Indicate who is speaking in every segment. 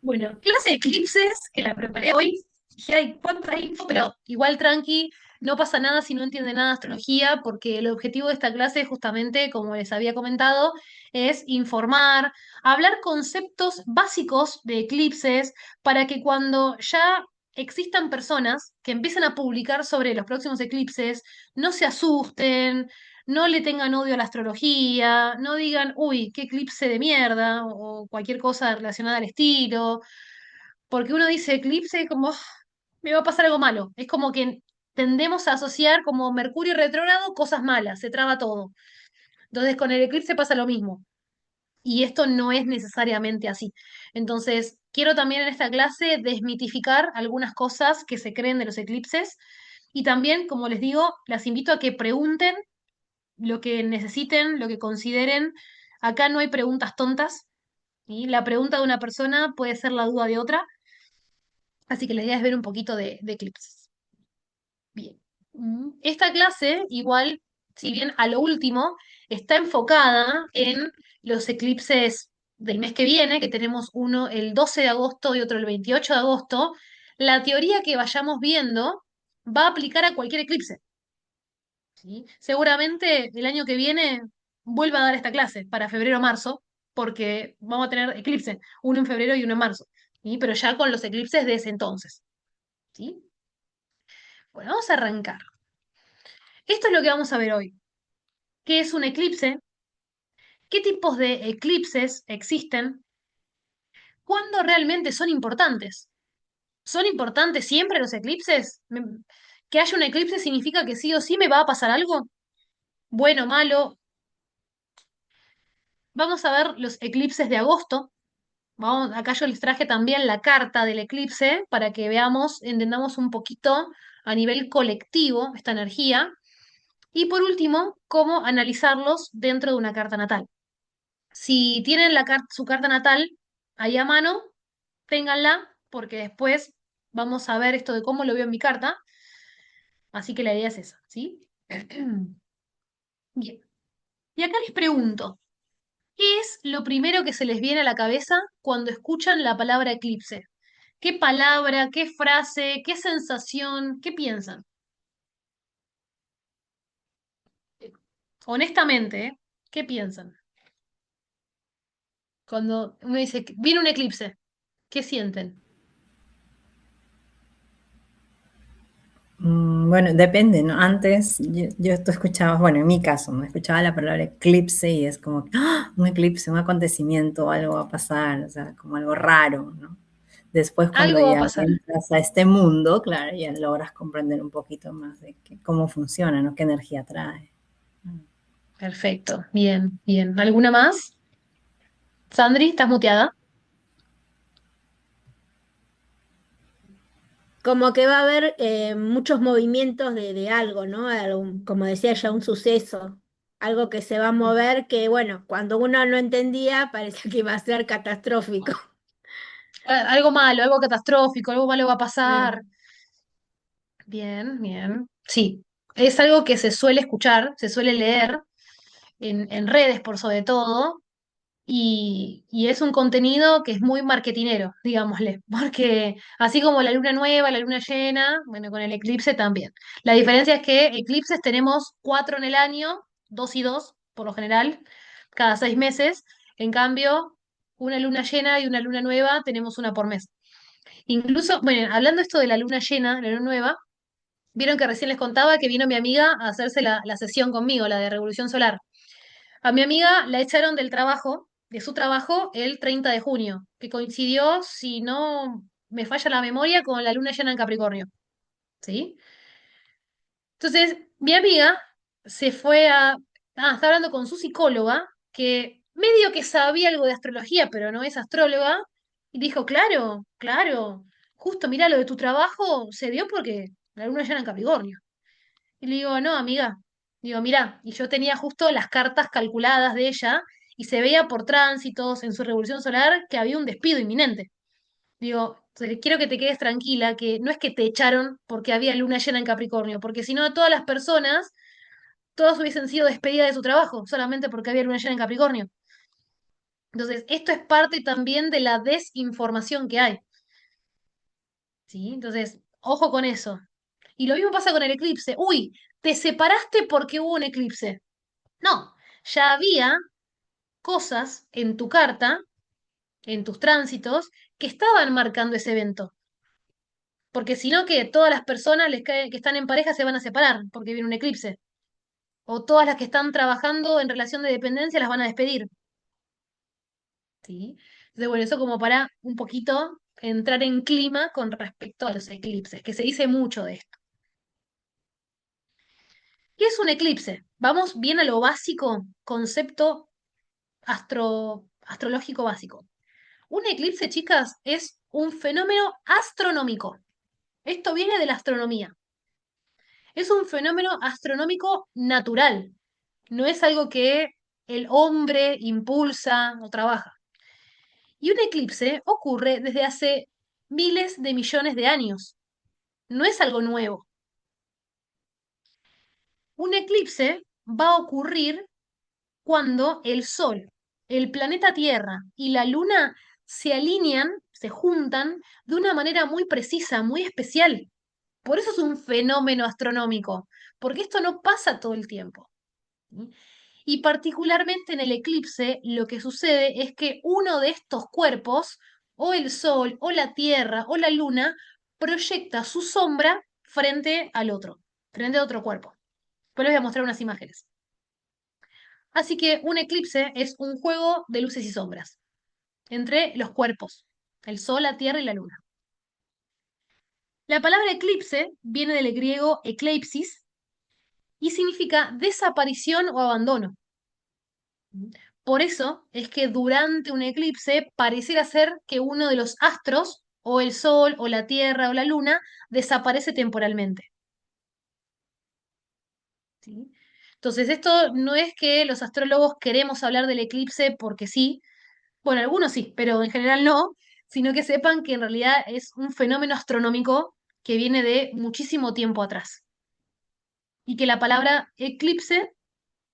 Speaker 1: Bueno, clase de eclipses que la preparé hoy. Dije, ay, cuánta info, pero igual tranqui, no pasa nada si no entiende nada de astrología, porque el objetivo de esta clase, justamente, como les había comentado, es informar, hablar conceptos básicos de eclipses para que cuando ya existan personas que empiecen a publicar sobre los próximos eclipses, no se asusten, no le tengan odio a la astrología, no digan, uy, qué eclipse de mierda, o cualquier cosa relacionada al estilo, porque uno dice eclipse como, "Ah, me va a pasar algo malo". Es como que tendemos a asociar como Mercurio retrógrado cosas malas, se traba todo. Entonces con el eclipse pasa lo mismo, y esto no es necesariamente así. Entonces, quiero también en esta clase desmitificar algunas cosas que se creen de los eclipses. Y también, como les digo, las invito a que pregunten lo que necesiten, lo que consideren. Acá no hay preguntas tontas, y la pregunta de una persona puede ser la duda de otra, así que la idea es ver un poquito de eclipses. Bien. Esta clase, igual, si bien a lo último, está enfocada en los eclipses del mes que viene, que tenemos uno el 12 de agosto y otro el 28 de agosto. La teoría que vayamos viendo va a aplicar a cualquier eclipse. ¿Sí? Seguramente el año que viene vuelva a dar esta clase para febrero o marzo, porque vamos a tener eclipse, uno en febrero y uno en marzo, ¿sí? Pero ya con los eclipses de ese entonces. ¿Sí? Bueno, vamos a arrancar. Esto es lo que vamos a ver hoy. ¿Qué es un eclipse? ¿Qué tipos de eclipses existen? ¿Cuándo realmente son importantes? ¿Son importantes siempre los eclipses? ¿Que haya un eclipse significa que sí o sí me va a pasar algo? Bueno, malo. Vamos a ver los eclipses de agosto. Vamos, acá yo les traje también la carta del eclipse para que veamos, entendamos un poquito a nivel colectivo esta energía. Y por último, cómo analizarlos dentro de una carta natal. Si tienen su carta natal ahí a mano, ténganla, porque después vamos a ver esto de cómo lo veo en mi carta. Así que la idea es esa, ¿sí? Bien. Y acá les pregunto, ¿qué es lo primero que se les viene a la cabeza cuando escuchan la palabra eclipse? ¿Qué palabra, qué frase, qué sensación, qué piensan? Honestamente, ¿eh? ¿Qué piensan? Cuando uno dice, viene un eclipse, ¿qué sienten?
Speaker 2: Bueno, depende, ¿no? Antes tú escuchabas, bueno, en mi caso, ¿no? Escuchaba la palabra eclipse y es como, ¡ah! Un eclipse, un acontecimiento, algo va a pasar, o sea, como algo raro, ¿no? Después cuando
Speaker 1: Algo va a
Speaker 2: ya
Speaker 1: pasar.
Speaker 2: entras a este mundo, claro, ya logras comprender un poquito más de cómo funciona, ¿no? Qué energía trae.
Speaker 1: Perfecto, bien, bien. ¿Alguna más? Sandri, ¿estás muteada?
Speaker 3: Como que va a haber muchos movimientos de algo, ¿no? Como decía ya, un suceso, algo que se va a mover que, bueno, cuando uno no entendía, parecía que iba a ser catastrófico.
Speaker 1: Algo malo, algo catastrófico, algo malo va a
Speaker 3: Sí.
Speaker 1: pasar. Bien, bien. Sí, es algo que se suele escuchar, se suele leer en redes por sobre todo, y es un contenido que es muy marketinero, digámosle, porque así como la luna nueva, la luna llena, bueno, con el eclipse también. La diferencia es que eclipses tenemos cuatro en el año, dos y dos, por lo general, cada 6 meses. En cambio, una luna llena y una luna nueva tenemos una por mes. Incluso, bueno, hablando esto de la luna llena, la luna nueva, vieron que recién les contaba que vino mi amiga a hacerse la sesión conmigo, la de Revolución Solar. A mi amiga la echaron del trabajo, de su trabajo, el 30 de junio, que coincidió, si no me falla la memoria, con la luna llena en Capricornio. ¿Sí? Entonces, mi amiga se fue está hablando con su psicóloga, que medio que sabía algo de astrología, pero no es astróloga, y dijo, claro, claro, justo mira, lo de tu trabajo se dio porque la luna llena en Capricornio. Y le digo, no, amiga. Digo, mira, y yo tenía justo las cartas calculadas de ella y se veía por tránsitos en su revolución solar que había un despido inminente. Digo, quiero que te quedes tranquila, que no es que te echaron porque había luna llena en Capricornio, porque si no, todas las personas, todas hubiesen sido despedidas de su trabajo, solamente porque había luna llena en Capricornio. Entonces, esto es parte también de la desinformación que hay, ¿sí? Entonces, ojo con eso. Y lo mismo pasa con el eclipse. Uy, te separaste porque hubo un eclipse. No, ya había cosas en tu carta, en tus tránsitos, que estaban marcando ese evento. Porque si no, que todas las personas que están en pareja se van a separar porque viene un eclipse. O todas las que están trabajando en relación de dependencia las van a despedir. ¿Sí? Entonces, bueno, eso como para un poquito entrar en clima con respecto a los eclipses, que se dice mucho de esto. ¿Qué es un eclipse? Vamos bien a lo básico, concepto astrológico básico. Un eclipse, chicas, es un fenómeno astronómico. Esto viene de la astronomía. Es un fenómeno astronómico natural. No es algo que el hombre impulsa o trabaja. Y un eclipse ocurre desde hace miles de millones de años. No es algo nuevo. Un eclipse va a ocurrir cuando el Sol, el planeta Tierra y la Luna se alinean, se juntan de una manera muy precisa, muy especial. Por eso es un fenómeno astronómico, porque esto no pasa todo el tiempo. ¿Sí? Y particularmente en el eclipse, lo que sucede es que uno de estos cuerpos, o el Sol, o la Tierra, o la Luna, proyecta su sombra frente al otro, frente a otro cuerpo. Después les voy a mostrar unas imágenes. Así que un eclipse es un juego de luces y sombras entre los cuerpos, el Sol, la Tierra y la Luna. La palabra eclipse viene del griego ekleipsis y significa desaparición o abandono. Por eso es que durante un eclipse pareciera ser que uno de los astros, o el Sol, o la Tierra, o la Luna, desaparece temporalmente. ¿Sí? Entonces, esto no es que los astrólogos queremos hablar del eclipse porque sí, bueno, algunos sí, pero en general no, sino que sepan que en realidad es un fenómeno astronómico que viene de muchísimo tiempo atrás. Y que la palabra eclipse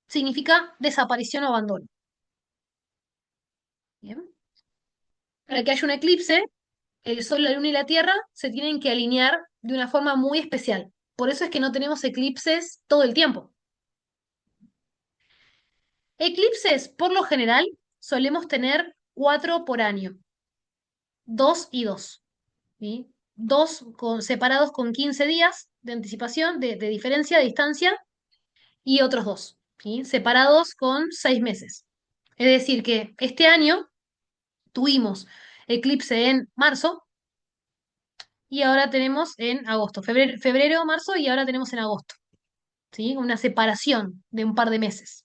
Speaker 1: significa desaparición o abandono. ¿Bien? Para que haya un eclipse, el Sol, la Luna y la Tierra se tienen que alinear de una forma muy especial. Por eso es que no tenemos eclipses todo el tiempo. Eclipses, por lo general, solemos tener 4 por año, 2 y 2. ¿Sí? Dos separados con 15 días de anticipación, de diferencia, de distancia, y otros dos, ¿sí? Separados con 6 meses. Es decir, que este año tuvimos eclipse en marzo y ahora tenemos en agosto. Febrero, marzo y ahora tenemos en agosto. ¿Sí? Una separación de un par de meses.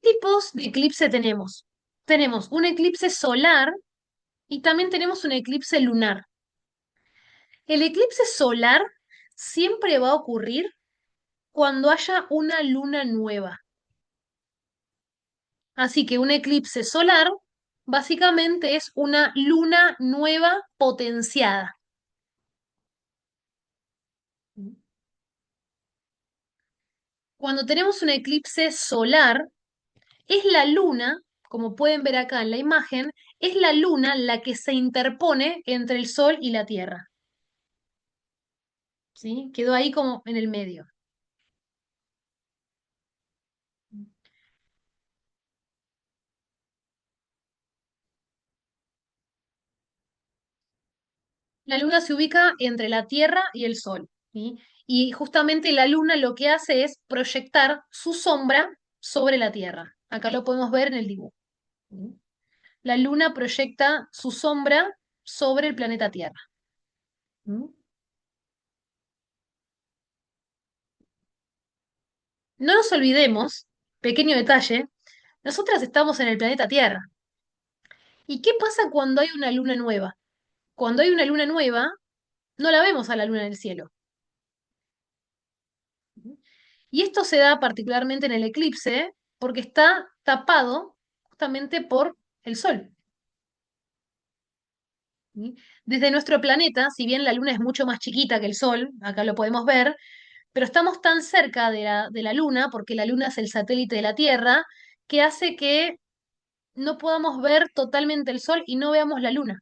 Speaker 1: Tipos de eclipse tenemos. Tenemos un eclipse solar y también tenemos un eclipse lunar. El eclipse solar siempre va a ocurrir cuando haya una luna nueva. Así que un eclipse solar básicamente es una luna nueva potenciada. Cuando tenemos un eclipse solar, es la luna, como pueden ver acá en la imagen, es la luna la que se interpone entre el Sol y la Tierra. ¿Sí? Quedó ahí como en el medio. La luna se ubica entre la Tierra y el Sol, ¿sí? Y justamente la luna lo que hace es proyectar su sombra sobre la Tierra. Acá lo podemos ver en el dibujo. ¿Sí? La luna proyecta su sombra sobre el planeta Tierra. ¿Sí? No nos olvidemos, pequeño detalle, nosotras estamos en el planeta Tierra. ¿Y qué pasa cuando hay una luna nueva? Cuando hay una luna nueva, no la vemos a la luna en el cielo. Y esto se da particularmente en el eclipse porque está tapado justamente por el Sol. ¿Sí? Desde nuestro planeta, si bien la luna es mucho más chiquita que el Sol, acá lo podemos ver, pero estamos tan cerca de la Luna, porque la Luna es el satélite de la Tierra, que hace que no podamos ver totalmente el Sol y no veamos la Luna.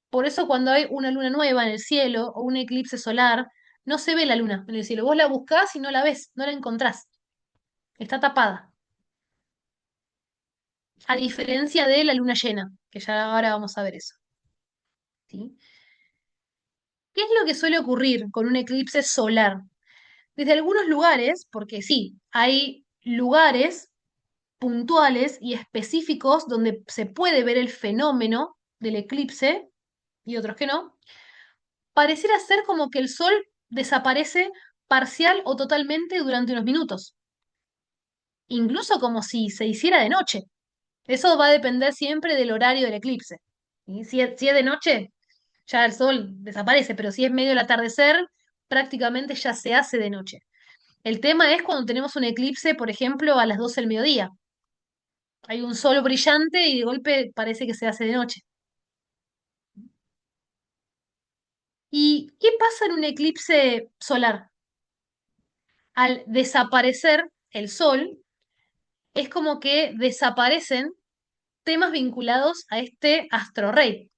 Speaker 1: Por eso cuando hay una luna nueva en el cielo o un eclipse solar, no se ve la luna en el cielo. Vos la buscás y no la ves, no la encontrás. Está tapada. A diferencia de la luna llena, que ya ahora vamos a ver eso. ¿Sí? ¿Qué es lo que suele ocurrir con un eclipse solar? Desde algunos lugares, porque sí, hay lugares puntuales y específicos donde se puede ver el fenómeno del eclipse y otros que no, pareciera ser como que el sol desaparece parcial o totalmente durante unos minutos, incluso como si se hiciera de noche. Eso va a depender siempre del horario del eclipse. ¿Sí? Si es de noche, ya el sol desaparece, pero si es medio del atardecer, prácticamente ya se hace de noche. El tema es cuando tenemos un eclipse, por ejemplo, a las 12 del mediodía. Hay un sol brillante y de golpe parece que se hace de noche. ¿Y qué pasa en un eclipse solar? Al desaparecer el sol, es como que desaparecen temas vinculados a este astrorrey.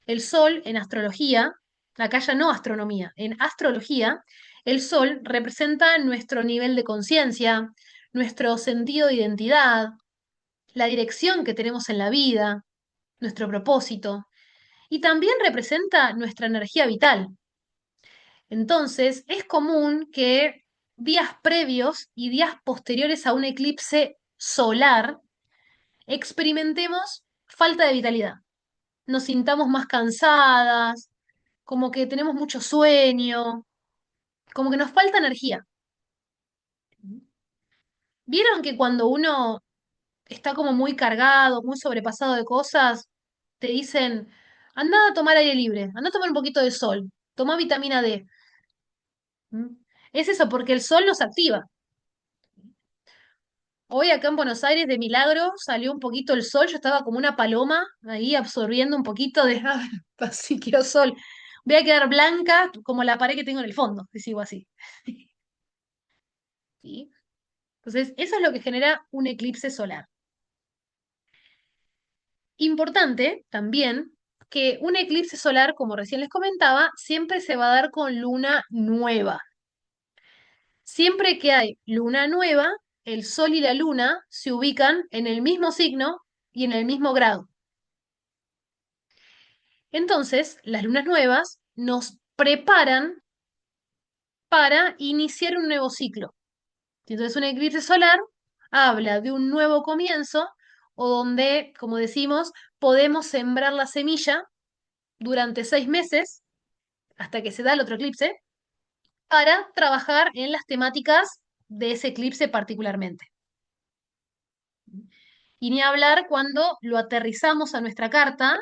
Speaker 1: El sol en astrología, acá ya no astronomía, en astrología, el sol representa nuestro nivel de conciencia, nuestro sentido de identidad, la dirección que tenemos en la vida, nuestro propósito, y también representa nuestra energía vital. Entonces, es común que días previos y días posteriores a un eclipse solar experimentemos falta de vitalidad, nos sintamos más cansadas, como que tenemos mucho sueño, como que nos falta energía. ¿Vieron que cuando uno está como muy cargado, muy sobrepasado de cosas, te dicen, anda a tomar aire libre, anda a tomar un poquito de sol, toma vitamina D? ¿Mm? Es eso, porque el sol nos activa. Hoy acá en Buenos Aires, de milagro, salió un poquito el sol, yo estaba como una paloma ahí absorbiendo un poquito de, "Ah, así quiero sol. Voy a quedar blanca como la pared que tengo en el fondo, si sigo así". ¿Sí? Entonces, eso es lo que genera un eclipse solar. Importante también que un eclipse solar, como recién les comentaba, siempre se va a dar con luna nueva. Siempre que hay luna nueva, el sol y la luna se ubican en el mismo signo y en el mismo grado. Entonces, las lunas nuevas nos preparan para iniciar un nuevo ciclo. Entonces, un eclipse solar habla de un nuevo comienzo o donde, como decimos, podemos sembrar la semilla durante 6 meses hasta que se da el otro eclipse para trabajar en las temáticas de ese eclipse particularmente. Y ni hablar cuando lo aterrizamos a nuestra carta,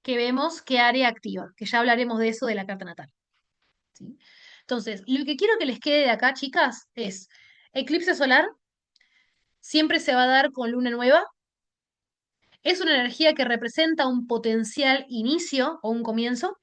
Speaker 1: que vemos qué área activa, que ya hablaremos de eso de la carta natal. ¿Sí? Entonces, lo que quiero que les quede de acá, chicas, es eclipse solar siempre se va a dar con luna nueva. Es una energía que representa un potencial inicio o un comienzo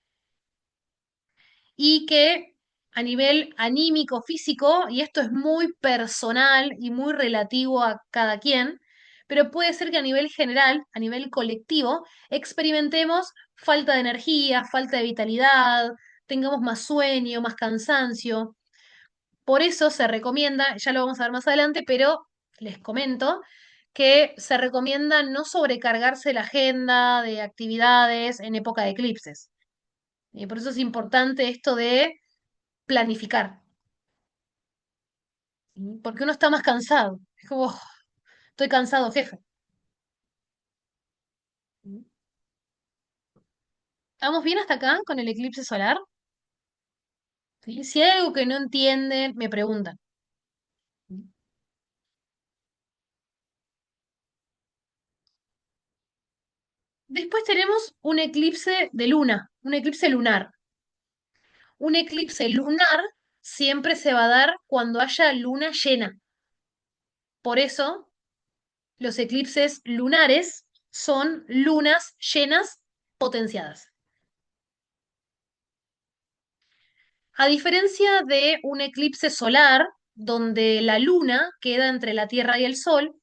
Speaker 1: y que a nivel anímico, físico, y esto es muy personal y muy relativo a cada quien, pero puede ser que a nivel general, a nivel colectivo, experimentemos falta de energía, falta de vitalidad, tengamos más sueño, más cansancio. Por eso se recomienda, ya lo vamos a ver más adelante, pero les comento que se recomienda no sobrecargarse la agenda de actividades en época de eclipses. Y por eso es importante esto de planificar, ¿sí? Porque uno está más cansado. Es como, "Oh, estoy cansado, jefe". ¿Sí? ¿Estamos bien hasta acá con el eclipse solar? ¿Sí? Si hay algo que no entienden, me preguntan. ¿Sí? Después tenemos un eclipse de luna, un eclipse lunar. Un eclipse lunar siempre se va a dar cuando haya luna llena. Por eso, los eclipses lunares son lunas llenas potenciadas. A diferencia de un eclipse solar, donde la luna queda entre la Tierra y el Sol,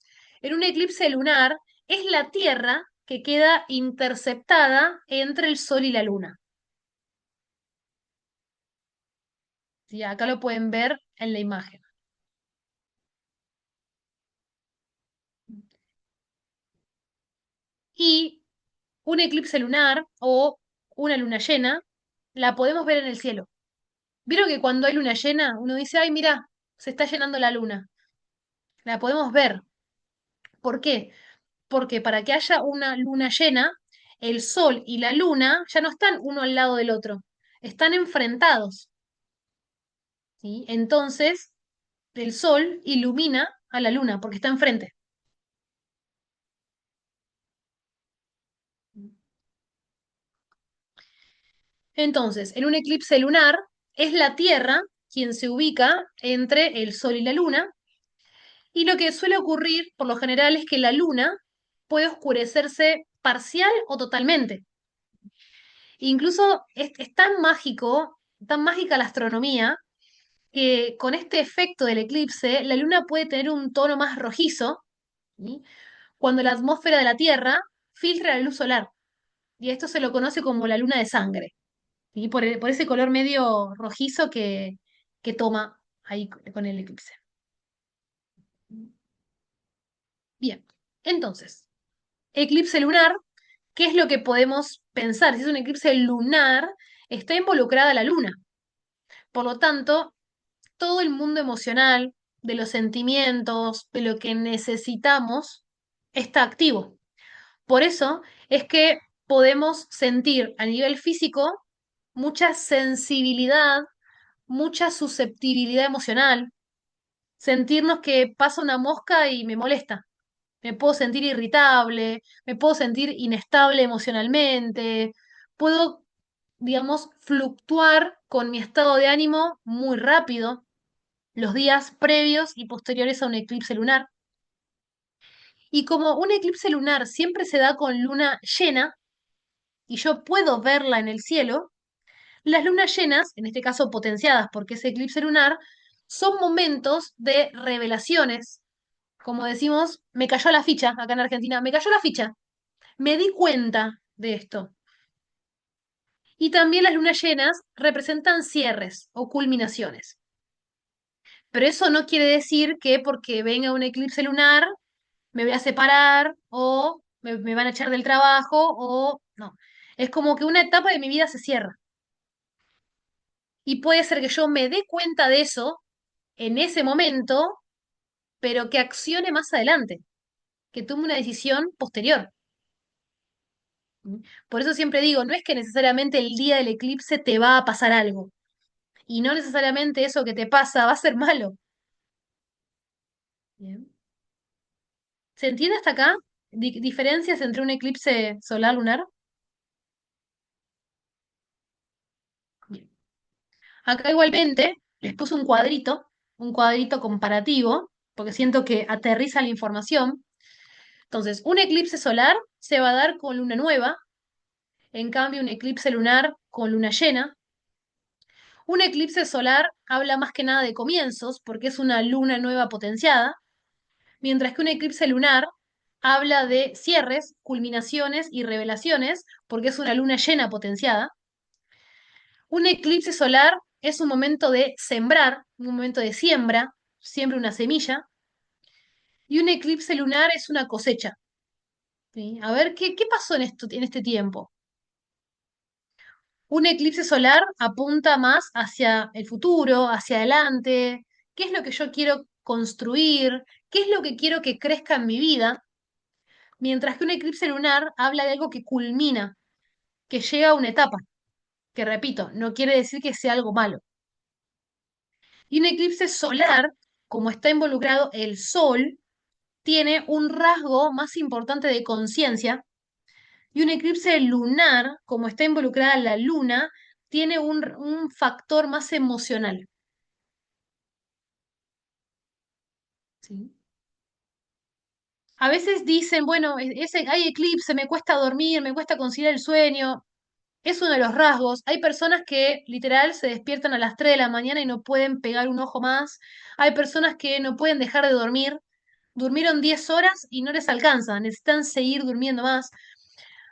Speaker 1: en un eclipse lunar es la Tierra que queda interceptada entre el Sol y la luna. ¿Sí? Acá lo pueden ver en la imagen. Y un eclipse lunar o una luna llena la podemos ver en el cielo. ¿Vieron que cuando hay luna llena uno dice, ay, mira, se está llenando la luna? La podemos ver. ¿Por qué? Porque para que haya una luna llena, el sol y la luna ya no están uno al lado del otro, están enfrentados, ¿sí? Entonces, el sol ilumina a la luna porque está enfrente. Entonces, en un eclipse lunar, es la Tierra quien se ubica entre el sol y la luna, y lo que suele ocurrir por lo general es que la luna puede oscurecerse parcial o totalmente. Incluso es tan mágico, tan mágica la astronomía, que con este efecto del eclipse, la luna puede tener un tono más rojizo, ¿sí? Cuando la atmósfera de la Tierra filtra la luz solar. Y esto se lo conoce como la luna de sangre, ¿sí? Por ese color medio rojizo que toma ahí con el eclipse. Bien, entonces, eclipse lunar, ¿qué es lo que podemos pensar? Si es un eclipse lunar, está involucrada la luna. Por lo tanto, todo el mundo emocional, de los sentimientos, de lo que necesitamos, está activo. Por eso es que podemos sentir a nivel físico mucha sensibilidad, mucha susceptibilidad emocional, sentirnos que pasa una mosca y me molesta. Me puedo sentir irritable, me puedo sentir inestable emocionalmente, puedo, digamos, fluctuar con mi estado de ánimo muy rápido los días previos y posteriores a un eclipse lunar. Y como un eclipse lunar siempre se da con luna llena, y yo puedo verla en el cielo, las lunas llenas, en este caso potenciadas porque es eclipse lunar, son momentos de revelaciones. Como decimos, me cayó la ficha, acá en Argentina, me cayó la ficha, me di cuenta de esto. Y también las lunas llenas representan cierres o culminaciones. Pero eso no quiere decir que porque venga un eclipse lunar me voy a separar o me van a echar del trabajo o no. Es como que una etapa de mi vida se cierra. Y puede ser que yo me dé cuenta de eso en ese momento, pero que accione más adelante, que tome una decisión posterior. ¿Mm? Por eso siempre digo, no es que necesariamente el día del eclipse te va a pasar algo. Y no necesariamente eso que te pasa va a ser malo. Bien. ¿Se entiende hasta acá? ¿Diferencias entre un eclipse solar lunar? Bien. Acá igualmente les puse un cuadrito comparativo, porque siento que aterriza la información. Entonces, un eclipse solar se va a dar con luna nueva, en cambio un eclipse lunar con luna llena. Un eclipse solar habla más que nada de comienzos, porque es una luna nueva potenciada, mientras que un eclipse lunar habla de cierres, culminaciones y revelaciones, porque es una luna llena potenciada. Un eclipse solar es un momento de sembrar, un momento de siembra, siembra una semilla, y un eclipse lunar es una cosecha. ¿Sí? A ver, ¿qué pasó en este tiempo? Un eclipse solar apunta más hacia el futuro, hacia adelante, qué es lo que yo quiero construir, qué es lo que quiero que crezca en mi vida, mientras que un eclipse lunar habla de algo que culmina, que llega a una etapa, que repito, no quiere decir que sea algo malo. Y un eclipse solar, como está involucrado el Sol, tiene un rasgo más importante de conciencia, y un eclipse lunar, como está involucrada la Luna, tiene un factor más emocional. ¿Sí? A veces dicen, bueno, hay eclipse, me cuesta dormir, me cuesta conciliar el sueño. Es uno de los rasgos. Hay personas que literal se despiertan a las 3 de la mañana y no pueden pegar un ojo más. Hay personas que no pueden dejar de dormir. Durmieron 10 horas y no les alcanza, necesitan seguir durmiendo más.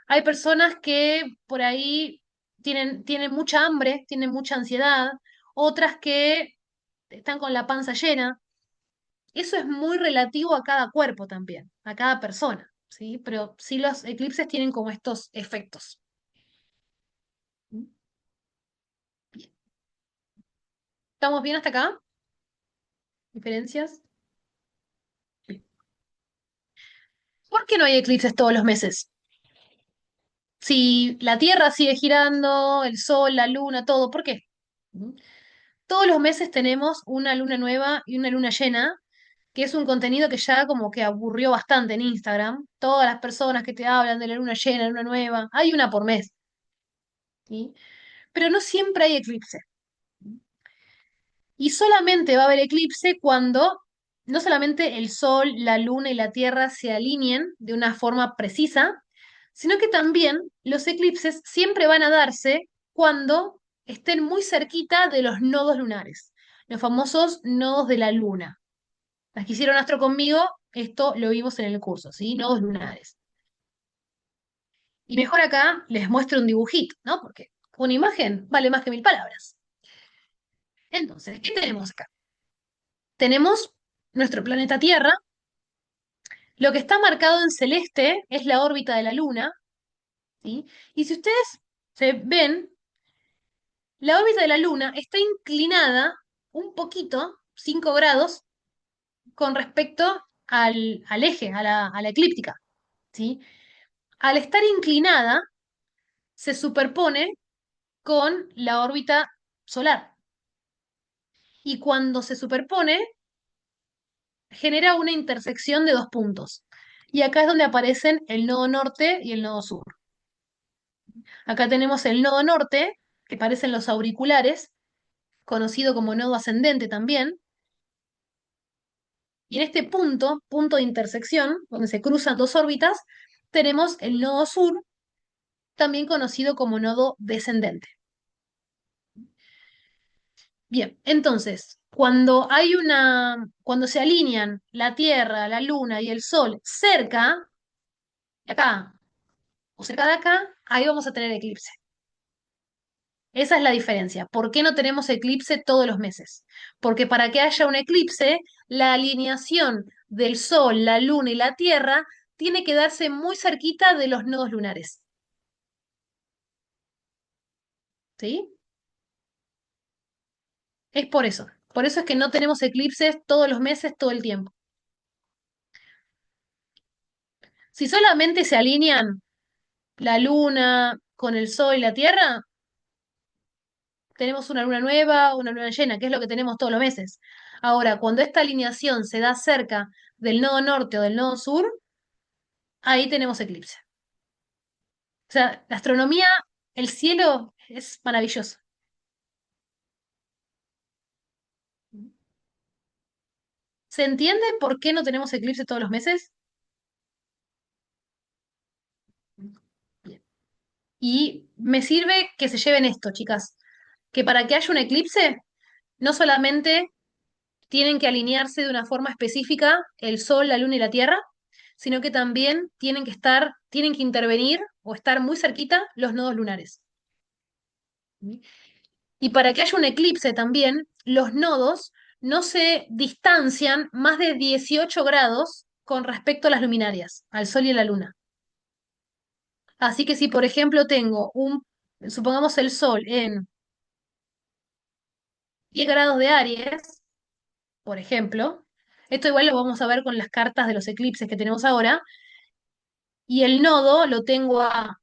Speaker 1: Hay personas que por ahí tienen mucha hambre, tienen mucha ansiedad, otras que están con la panza llena. Eso es muy relativo a cada cuerpo también, a cada persona, ¿sí? Pero sí los eclipses tienen como estos efectos. Bien. ¿Estamos bien hasta acá? ¿Diferencias? Bien. ¿Por qué no hay eclipses todos los meses? Si la Tierra sigue girando, el Sol, la Luna, todo, ¿por qué? ¿Mm? Todos los meses tenemos una luna nueva y una luna llena, que es un contenido que ya como que aburrió bastante en Instagram. Todas las personas que te hablan de la luna llena, la luna nueva, hay una por mes, ¿sí? Pero no siempre hay eclipse. Y solamente va a haber eclipse cuando no solamente el Sol, la Luna y la Tierra se alineen de una forma precisa, sino que también los eclipses siempre van a darse cuando estén muy cerquita de los nodos lunares, los famosos nodos de la Luna. Las que hicieron astro conmigo, esto lo vimos en el curso, ¿sí? Nodos lunares. Y mejor acá les muestro un dibujito, ¿no? Porque una imagen vale más que mil palabras. Entonces, ¿qué tenemos acá? Tenemos nuestro planeta Tierra. Lo que está marcado en celeste es la órbita de la Luna, ¿sí? Y si ustedes se ven, la órbita de la Luna está inclinada un poquito, 5 grados, con respecto al eje, a la eclíptica, ¿sí? Al estar inclinada, se superpone con la órbita solar. Y cuando se superpone, genera una intersección de dos puntos. Y acá es donde aparecen el nodo norte y el nodo sur. Acá tenemos el nodo norte, que parecen los auriculares, conocido como nodo ascendente también. Y en este punto, punto de intersección, donde se cruzan dos órbitas, tenemos el nodo sur, también conocido como nodo descendente. Bien, entonces, cuando se alinean la Tierra, la Luna y el Sol cerca, de acá o cerca de acá, ahí vamos a tener eclipse. Esa es la diferencia. ¿Por qué no tenemos eclipse todos los meses? Porque para que haya un eclipse, la alineación del Sol, la Luna y la Tierra tiene que darse muy cerquita de los nodos lunares. ¿Sí? Es por eso. Por eso es que no tenemos eclipses todos los meses, todo el tiempo. Si solamente se alinean la Luna con el Sol y la Tierra, tenemos una luna nueva, una luna llena, que es lo que tenemos todos los meses. Ahora, cuando esta alineación se da cerca del nodo norte o del nodo sur, ahí tenemos eclipse. O sea, la astronomía, el cielo es maravilloso. ¿Se entiende por qué no tenemos eclipse todos los meses? Bien. Y me sirve que se lleven esto, chicas, que para que haya un eclipse, no solamente tienen que alinearse de una forma específica el Sol, la Luna y la Tierra, sino que también tienen que intervenir o estar muy cerquita los nodos lunares. Y para que haya un eclipse también, los nodos no se distancian más de 18 grados con respecto a las luminarias, al Sol y a la Luna. Así que si, por ejemplo, supongamos el Sol en 10 grados de Aries, por ejemplo, esto igual lo vamos a ver con las cartas de los eclipses que tenemos ahora, y el nodo lo tengo a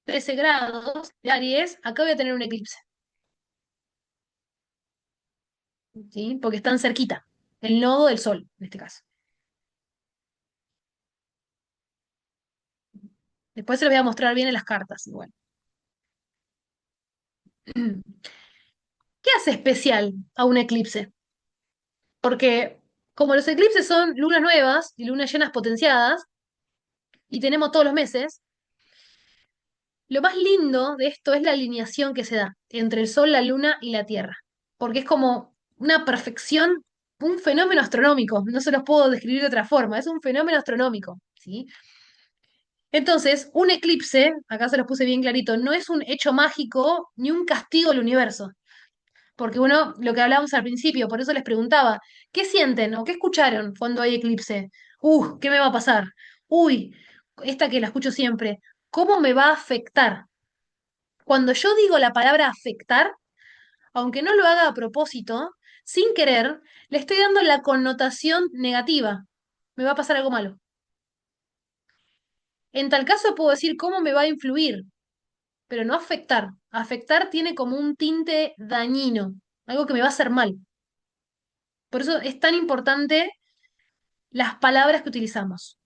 Speaker 1: 13 grados de Aries, acá voy a tener un eclipse, ¿sí? Porque están cerquita, el nodo del Sol, en este caso. Después se los voy a mostrar bien en las cartas, igual. ¿Qué hace especial a un eclipse? Porque como los eclipses son lunas nuevas y lunas llenas potenciadas, y tenemos todos los meses, lo más lindo de esto es la alineación que se da entre el Sol, la Luna y la Tierra, porque es como una perfección, un fenómeno astronómico, no se los puedo describir de otra forma, es un fenómeno astronómico, ¿sí? Entonces, un eclipse, acá se los puse bien clarito, no es un hecho mágico ni un castigo al universo, porque uno, lo que hablábamos al principio, por eso les preguntaba, ¿qué sienten o qué escucharon cuando hay eclipse? ¿Qué me va a pasar? Uy, esta que la escucho siempre, ¿cómo me va a afectar? Cuando yo digo la palabra afectar, aunque no lo haga a propósito, sin querer, le estoy dando la connotación negativa. Me va a pasar algo malo. En tal caso puedo decir cómo me va a influir, pero no afectar. Afectar tiene como un tinte dañino, algo que me va a hacer mal. Por eso es tan importante las palabras que utilizamos.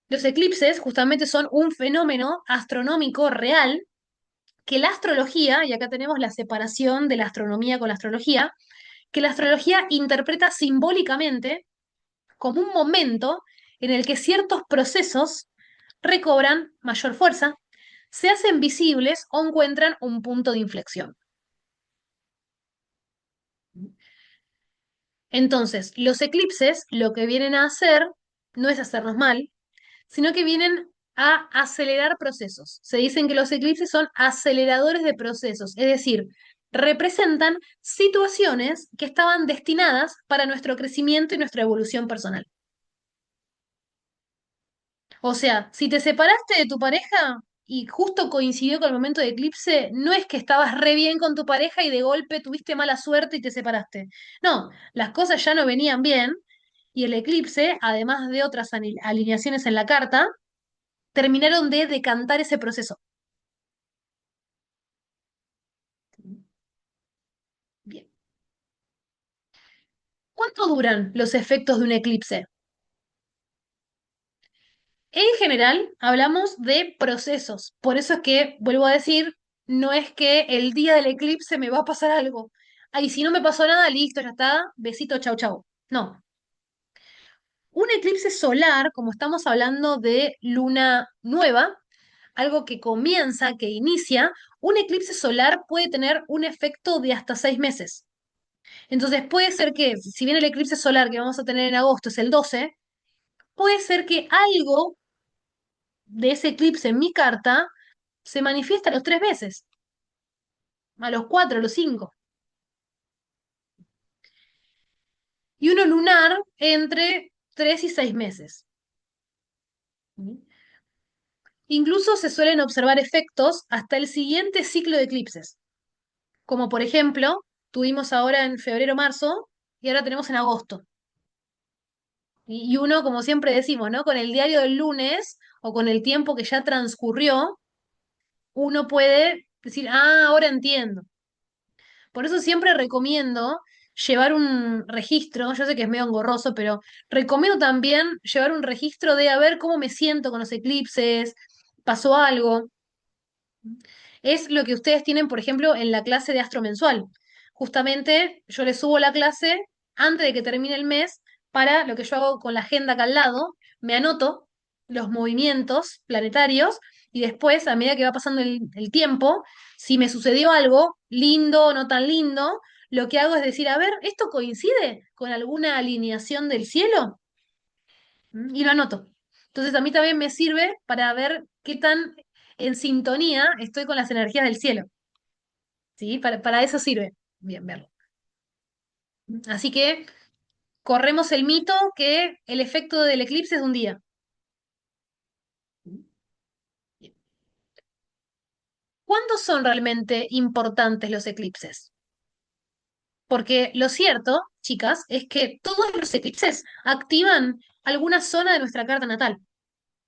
Speaker 1: Los eclipses justamente son un fenómeno astronómico real que la astrología, y acá tenemos la separación de la astronomía con la astrología, que la astrología interpreta simbólicamente como un momento en el que ciertos procesos recobran mayor fuerza, se hacen visibles o encuentran un punto de inflexión. Entonces, los eclipses lo que vienen a hacer no es hacernos mal, sino que vienen a acelerar procesos. Se dicen que los eclipses son aceleradores de procesos, es decir, representan situaciones que estaban destinadas para nuestro crecimiento y nuestra evolución personal. O sea, si te separaste de tu pareja y justo coincidió con el momento de eclipse, no es que estabas re bien con tu pareja y de golpe tuviste mala suerte y te separaste. No, las cosas ya no venían bien y el eclipse, además de otras alineaciones en la carta, terminaron de decantar ese proceso. Bien. ¿Cuánto duran los efectos de un eclipse? En general, hablamos de procesos. Por eso es que, vuelvo a decir, no es que el día del eclipse me va a pasar algo. Ay, si no me pasó nada, listo, ya está. Besito, chau, chau. No. Un eclipse solar, como estamos hablando de luna nueva, algo que comienza, que inicia, un eclipse solar puede tener un efecto de hasta 6 meses. Entonces puede ser que, si bien el eclipse solar que vamos a tener en agosto es el 12, puede ser que algo de ese eclipse en mi carta se manifiesta a los 3 meses, a los 4, a los 5. Y uno lunar entre 3 y 6 meses. Incluso se suelen observar efectos hasta el siguiente ciclo de eclipses, como por ejemplo, tuvimos ahora en febrero-marzo y ahora tenemos en agosto. Y uno, como siempre decimos, ¿no? Con el diario del lunes o con el tiempo que ya transcurrió, uno puede decir, ah, ahora entiendo. Por eso siempre recomiendo llevar un registro, yo sé que es medio engorroso, pero recomiendo también llevar un registro de a ver cómo me siento con los eclipses, pasó algo. Es lo que ustedes tienen, por ejemplo, en la clase de astro mensual. Justamente yo les subo la clase antes de que termine el mes para lo que yo hago con la agenda acá al lado, me anoto los movimientos planetarios y después, a medida que va pasando el tiempo, si me sucedió algo lindo o no tan lindo, lo que hago es decir, a ver, ¿esto coincide con alguna alineación del cielo? Y lo anoto. Entonces a mí también me sirve para ver qué tan en sintonía estoy con las energías del cielo. ¿Sí? Para eso sirve. Bien, verlo. Así que corremos el mito que el efecto del eclipse es de un día. ¿Cuándo son realmente importantes los eclipses? Porque lo cierto, chicas, es que todos los eclipses activan alguna zona de nuestra carta natal.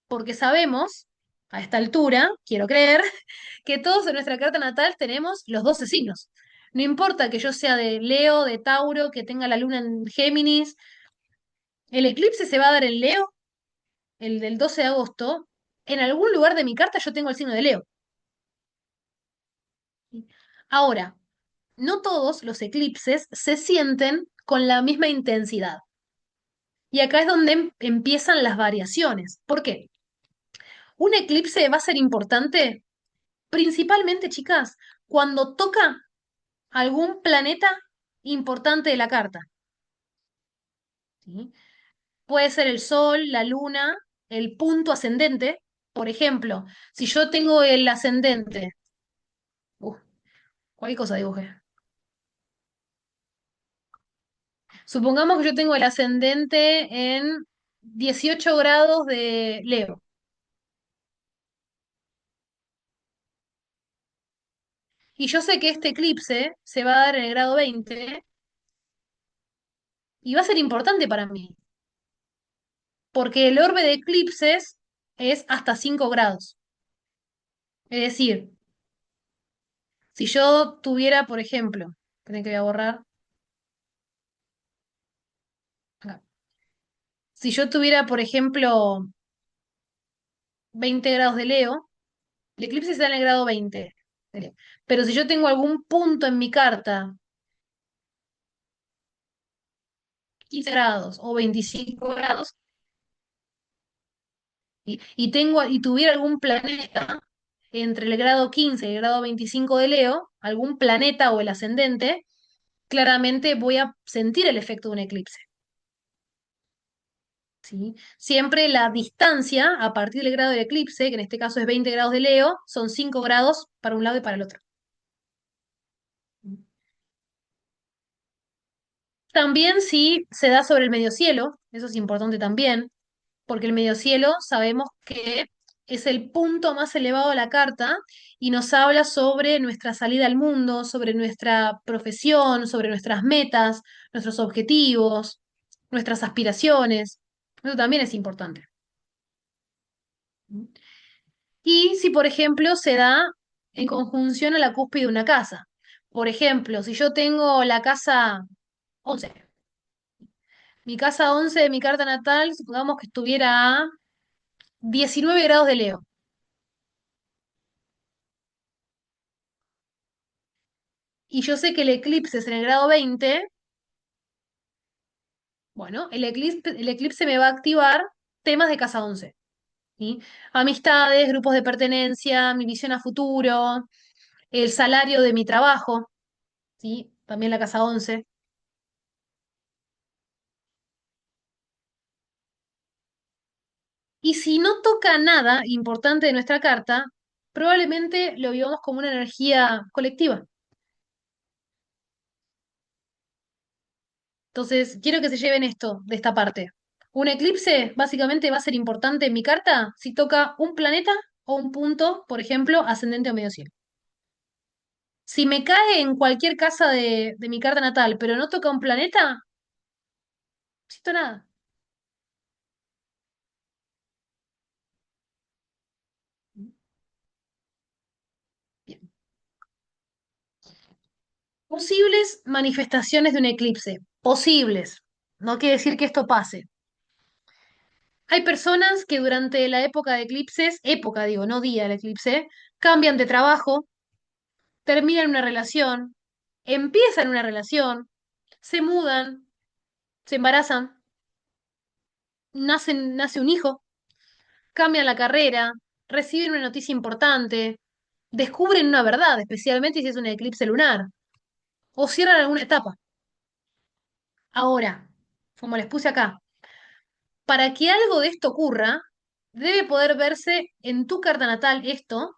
Speaker 1: Porque sabemos, a esta altura, quiero creer, que todos en nuestra carta natal tenemos los 12 signos. No importa que yo sea de Leo, de Tauro, que tenga la luna en Géminis, el eclipse se va a dar en Leo, el del 12 de agosto. En algún lugar de mi carta yo tengo el signo de Leo. Ahora, no todos los eclipses se sienten con la misma intensidad. Y acá es donde empiezan las variaciones. ¿Por qué? Un eclipse va a ser importante, principalmente, chicas, cuando toca algún planeta importante de la carta, ¿sí? Puede ser el Sol, la Luna, el punto ascendente. Por ejemplo, si yo tengo el ascendente, uh, cualquier cosa dibujé. Supongamos que yo tengo el ascendente en 18 grados de Leo. Y yo sé que este eclipse se va a dar en el grado 20 y va a ser importante para mí, porque el orbe de eclipses es hasta 5 grados. Es decir, si yo tuviera, por ejemplo, esperen que voy a borrar acá. Si yo tuviera, por ejemplo, 20 grados de Leo, el eclipse está en el grado 20 de Leo. Pero si yo tengo algún punto en mi carta, 15 grados o 25 grados, y tuviera algún planeta entre el grado 15 y el grado 25 de Leo, algún planeta o el ascendente, claramente voy a sentir el efecto de un eclipse. ¿Sí? Siempre la distancia a partir del grado del eclipse, que en este caso es 20 grados de Leo, son 5 grados para un lado y para el otro. También si se da sobre el medio cielo, eso es importante también, porque el medio cielo sabemos que es el punto más elevado de la carta y nos habla sobre nuestra salida al mundo, sobre nuestra profesión, sobre nuestras metas, nuestros objetivos, nuestras aspiraciones. Eso también es importante. Y si, por ejemplo, se da en conjunción a la cúspide de una casa. Por ejemplo, si yo tengo la casa 11, mi casa 11 de mi carta natal, supongamos que estuviera a 19 grados de Leo. Y yo sé que el eclipse es en el grado 20, bueno, el eclipse me va a activar temas de casa 11, ¿sí? Amistades, grupos de pertenencia, mi visión a futuro, el salario de mi trabajo, ¿sí? También la casa 11. Y si no toca nada importante de nuestra carta, probablemente lo vivamos como una energía colectiva. Entonces, quiero que se lleven esto de esta parte. Un eclipse básicamente va a ser importante en mi carta si toca un planeta o un punto, por ejemplo, ascendente o medio cielo. Si me cae en cualquier casa de mi carta natal, pero no toca un planeta, no siento nada. Bien. Posibles manifestaciones de un eclipse. Posibles. No quiere decir que esto pase. Hay personas que durante la época de eclipses, época digo, no día del eclipse, cambian de trabajo, terminan una relación, empiezan una relación, se mudan, se embarazan, nace un hijo, cambian la carrera, reciben una noticia importante, descubren una verdad, especialmente si es un eclipse lunar, o cierran alguna etapa. Ahora, como les puse acá, para que algo de esto ocurra, debe poder verse en tu carta natal esto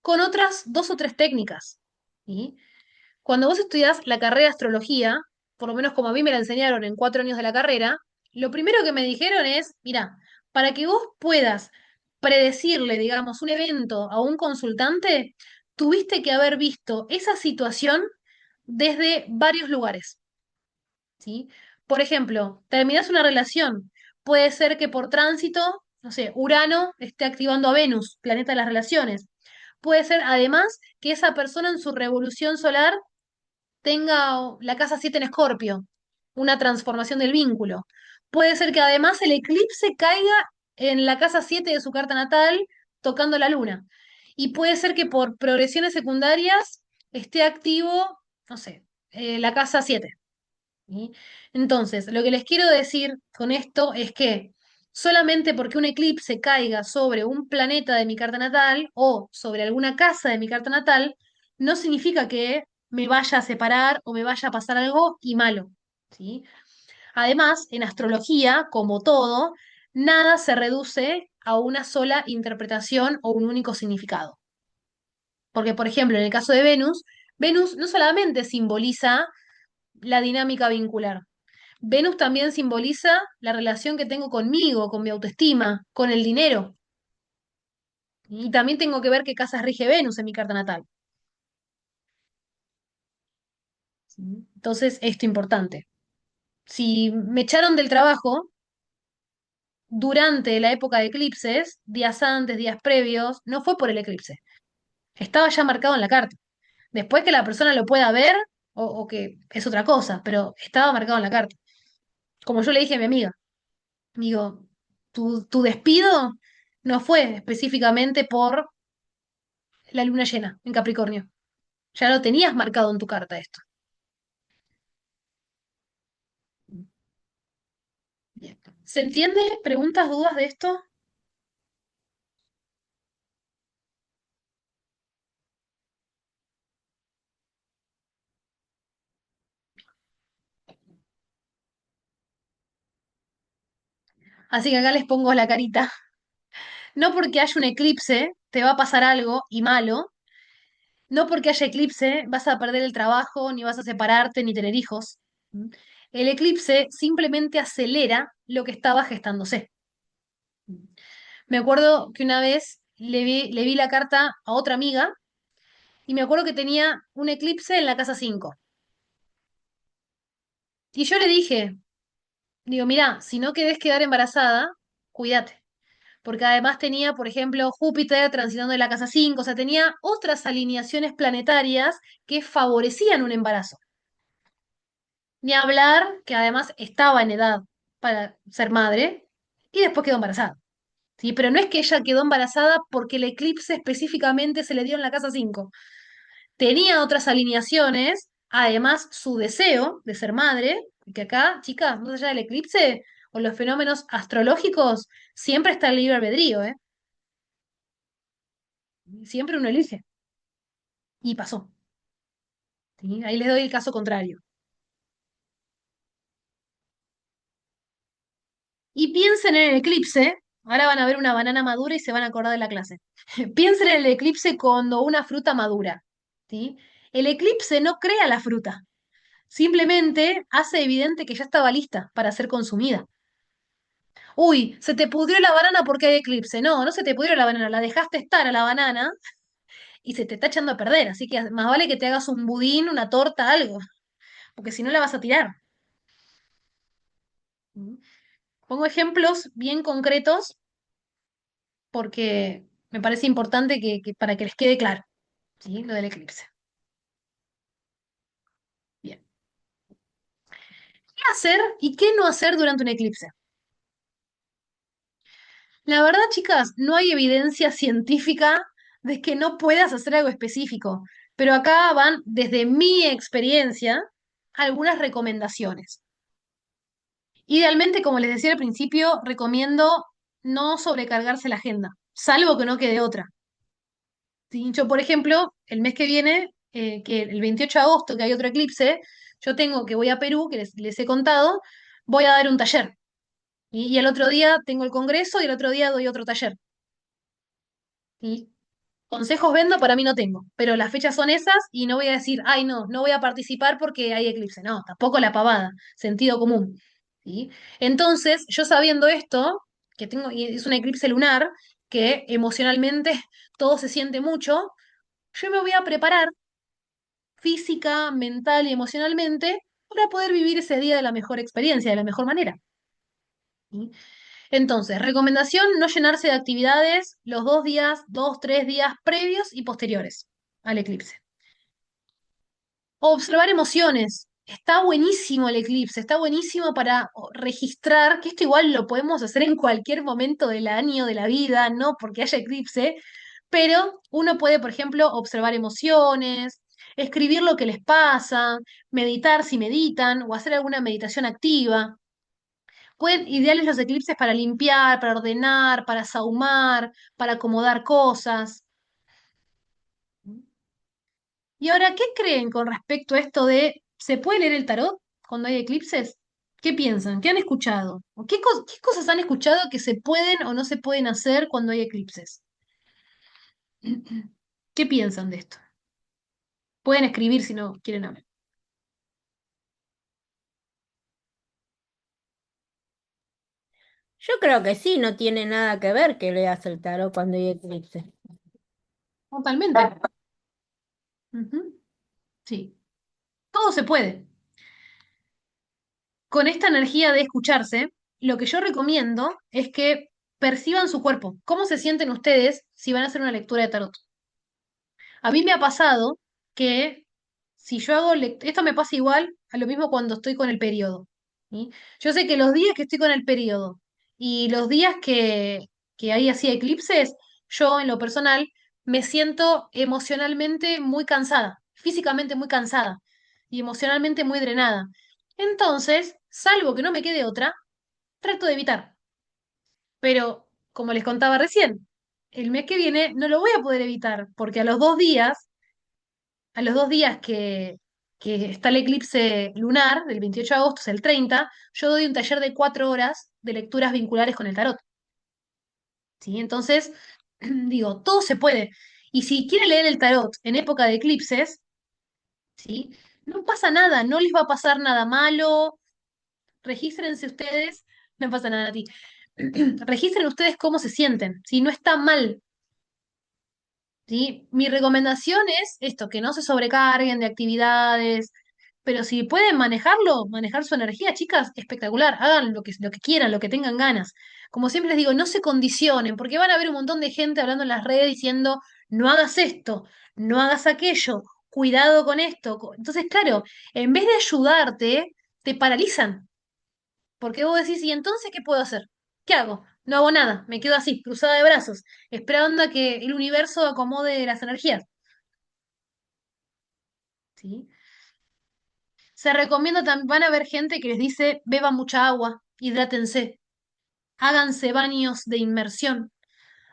Speaker 1: con otras dos o tres técnicas. ¿Sí? Cuando vos estudiás la carrera de astrología, por lo menos como a mí me la enseñaron en 4 años de la carrera, lo primero que me dijeron es, mira, para que vos puedas predecirle, digamos, un evento a un consultante, tuviste que haber visto esa situación desde varios lugares. ¿Sí? Por ejemplo, terminás una relación. Puede ser que por tránsito, no sé, Urano esté activando a Venus, planeta de las relaciones. Puede ser además que esa persona en su revolución solar tenga la casa 7 en Escorpio, una transformación del vínculo. Puede ser que además el eclipse caiga en la casa 7 de su carta natal, tocando la luna. Y puede ser que por progresiones secundarias esté activo, no sé, la casa 7. ¿Sí? Entonces, lo que les quiero decir con esto es que Solamente porque un eclipse caiga sobre un planeta de mi carta natal o sobre alguna casa de mi carta natal, no significa que me vaya a separar o me vaya a pasar algo y malo, ¿sí? Además, en astrología, como todo, nada se reduce a una sola interpretación o un único significado. Porque, por ejemplo, en el caso de Venus, Venus no solamente simboliza la dinámica vincular, Venus también simboliza la relación que tengo conmigo, con mi autoestima, con el dinero. Y también tengo que ver qué casas rige Venus en mi carta natal. ¿Sí? Entonces, esto es importante. Si me echaron del trabajo durante la época de eclipses, días antes, días previos, no fue por el eclipse. Estaba ya marcado en la carta. Después que la persona lo pueda ver o que es otra cosa, pero estaba marcado en la carta. Como yo le dije a mi amiga, digo, tu despido no fue específicamente por la luna llena en Capricornio. Ya lo tenías marcado en tu carta esto. Bien. ¿Se entiende? ¿Preguntas, dudas de esto? Así que acá les pongo la carita. No porque haya un eclipse te va a pasar algo y malo. No porque haya eclipse vas a perder el trabajo, ni vas a separarte, ni tener hijos. ¿Mm? El eclipse simplemente acelera lo que estaba gestándose. Me acuerdo que una vez le vi la carta a otra amiga y me acuerdo que tenía un eclipse en la casa 5. Y yo le dije, digo, mira, si no querés quedar embarazada, cuídate. Porque además tenía, por ejemplo, Júpiter transitando en la casa 5, o sea, tenía otras alineaciones planetarias que favorecían un embarazo. Ni hablar que además estaba en edad para ser madre y después quedó embarazada. ¿Sí? Pero no es que ella quedó embarazada porque el eclipse específicamente se le dio en la casa 5. Tenía otras alineaciones, además su deseo de ser madre, que acá, chicas, más allá del eclipse o los fenómenos astrológicos, siempre está el libre albedrío, ¿eh? Siempre uno elige. Y pasó. ¿Sí? Ahí les doy el caso contrario. Y piensen en el eclipse. Ahora van a ver una banana madura y se van a acordar de la clase. Piensen en el eclipse cuando una fruta madura. ¿Sí? El eclipse no crea la fruta. Simplemente hace evidente que ya estaba lista para ser consumida. Uy, se te pudrió la banana porque hay eclipse. No, no se te pudrió la banana, la dejaste estar a la banana y se te está echando a perder. Así que más vale que te hagas un budín, una torta, algo, porque si no la vas a tirar. ¿Mm? Pongo ejemplos bien concretos porque me parece importante para que les quede claro, ¿sí? Lo del eclipse. Bien. ¿Qué hacer y qué no hacer durante un eclipse? La verdad, chicas, no hay evidencia científica de que no puedas hacer algo específico, pero acá van, desde mi experiencia, algunas recomendaciones. Idealmente, como les decía al principio, recomiendo no sobrecargarse la agenda, salvo que no quede otra. ¿Sí? Yo, por ejemplo, el mes que viene, que el 28 de agosto, que hay otro eclipse, yo tengo que voy a Perú, que les he contado, voy a dar un taller. Y el otro día tengo el congreso y el otro día doy otro taller. Y consejos vendo, para mí no tengo, pero las fechas son esas y no voy a decir, ay, no, no voy a participar porque hay eclipse. No, tampoco la pavada, sentido común. ¿Sí? Entonces, yo sabiendo esto, que tengo, y es un eclipse lunar, que emocionalmente todo se siente mucho, yo me voy a preparar física, mental y emocionalmente para poder vivir ese día de la mejor experiencia, de la mejor manera. ¿Sí? Entonces, recomendación, no llenarse de actividades los 2 días, 2, 3 días previos y posteriores al eclipse. Observar emociones. Está buenísimo el eclipse, está buenísimo para registrar, que esto igual lo podemos hacer en cualquier momento del año, de la vida, no porque haya eclipse, pero uno puede, por ejemplo, observar emociones, escribir lo que les pasa, meditar si meditan o hacer alguna meditación activa. Ideales los eclipses para limpiar, para ordenar, para sahumar, para acomodar cosas. Y ahora, ¿qué creen con respecto a esto de, ¿se puede leer el tarot cuando hay eclipses? ¿Qué piensan? ¿Qué han escuchado? ¿O qué cosas han escuchado que se pueden o no se pueden hacer cuando hay eclipses? ¿Qué piensan de esto? Pueden escribir si no quieren hablar.
Speaker 3: Yo creo que sí, no tiene nada que ver que leas el tarot cuando hay eclipse.
Speaker 1: Totalmente. Ujú. Sí, todo se puede. Con esta energía de escucharse, lo que yo recomiendo es que perciban su cuerpo. ¿Cómo se sienten ustedes si van a hacer una lectura de tarot? A mí me ha pasado que si yo hago, esto me pasa igual a lo mismo cuando estoy con el periodo. ¿Sí? Yo sé que los días que estoy con el periodo y los días que hay así eclipses, yo en lo personal me siento emocionalmente muy cansada, físicamente muy cansada y emocionalmente muy drenada. Entonces, salvo que no me quede otra, trato de evitar. Pero, como les contaba recién, el mes que viene no lo voy a poder evitar porque a los dos días que está el eclipse lunar, del 28 de agosto, es el 30, yo doy un taller de 4 horas de lecturas vinculares con el tarot. ¿Sí? Entonces, digo, todo se puede. Y si quieren leer el tarot en época de eclipses, ¿sí? No pasa nada, no les va a pasar nada malo. Regístrense ustedes, no pasa nada a ti. Registren ustedes cómo se sienten, si no está mal. ¿Sí? Mi recomendación es esto, que no se sobrecarguen de actividades, pero si pueden manejarlo, manejar su energía, chicas, espectacular, hagan lo que quieran, lo que tengan ganas. Como siempre les digo, no se condicionen, porque van a haber un montón de gente hablando en las redes diciendo, no hagas esto, no hagas aquello, cuidado con esto. Entonces, claro, en vez de ayudarte, te paralizan, porque vos decís, ¿y entonces qué puedo hacer? ¿Qué hago? No hago nada, me quedo así, cruzada de brazos, esperando a que el universo acomode las energías. ¿Sí? Se recomienda también, van a haber gente que les dice, beban mucha agua, hidrátense, háganse baños de inmersión,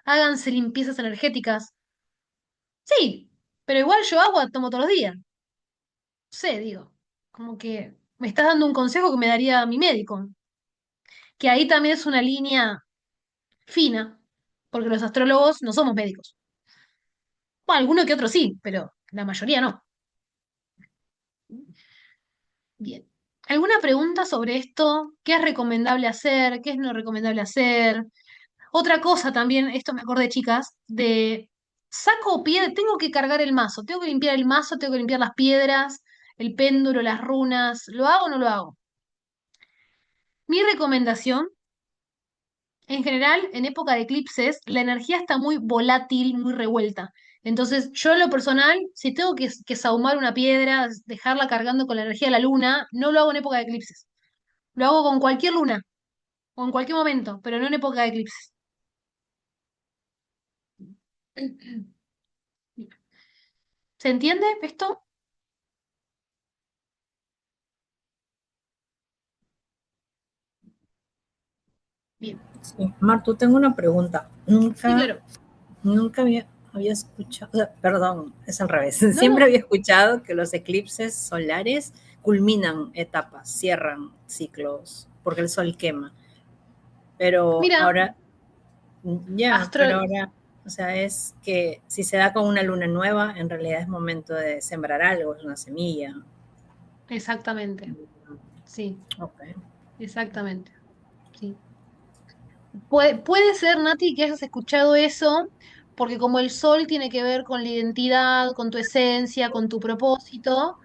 Speaker 1: háganse limpiezas energéticas. Sí, pero igual yo agua tomo todos los días. No sé, digo, como que me estás dando un consejo que me daría mi médico, que ahí también es una línea fina, porque los astrólogos no somos médicos. Bueno, alguno que otro sí, pero la mayoría no. Bien. ¿Alguna pregunta sobre esto? ¿Qué es recomendable hacer? ¿Qué es no recomendable hacer? Otra cosa también, esto me acordé, chicas, de saco piedra, tengo que cargar el mazo, tengo que limpiar el mazo, tengo que limpiar las piedras, el péndulo, las runas, ¿lo hago o no lo hago? Mi recomendación, en general, en época de eclipses, la energía está muy volátil, muy revuelta. Entonces, yo en lo personal, si tengo que sahumar una piedra, dejarla cargando con la energía de la luna, no lo hago en época de eclipses. Lo hago con cualquier luna o en cualquier momento, pero no en época de eclipses. ¿Se entiende esto? Bien.
Speaker 2: Sí. Martu, tengo una pregunta.
Speaker 1: Sí,
Speaker 2: Nunca,
Speaker 1: claro.
Speaker 2: nunca había escuchado, o sea, perdón, es al revés.
Speaker 1: No,
Speaker 2: Siempre
Speaker 1: no.
Speaker 2: había escuchado que los eclipses solares culminan etapas, cierran ciclos, porque el sol quema. Pero
Speaker 1: Mira,
Speaker 2: ahora, ya,
Speaker 1: astro...
Speaker 2: pero ahora, o sea, es que si se da con una luna nueva, en realidad es momento de sembrar algo, es una semilla.
Speaker 1: Exactamente. Sí,
Speaker 2: Ok.
Speaker 1: exactamente. Sí. Puede ser, Nati, que hayas escuchado eso, porque como el sol tiene que ver con la identidad, con tu esencia, con tu propósito,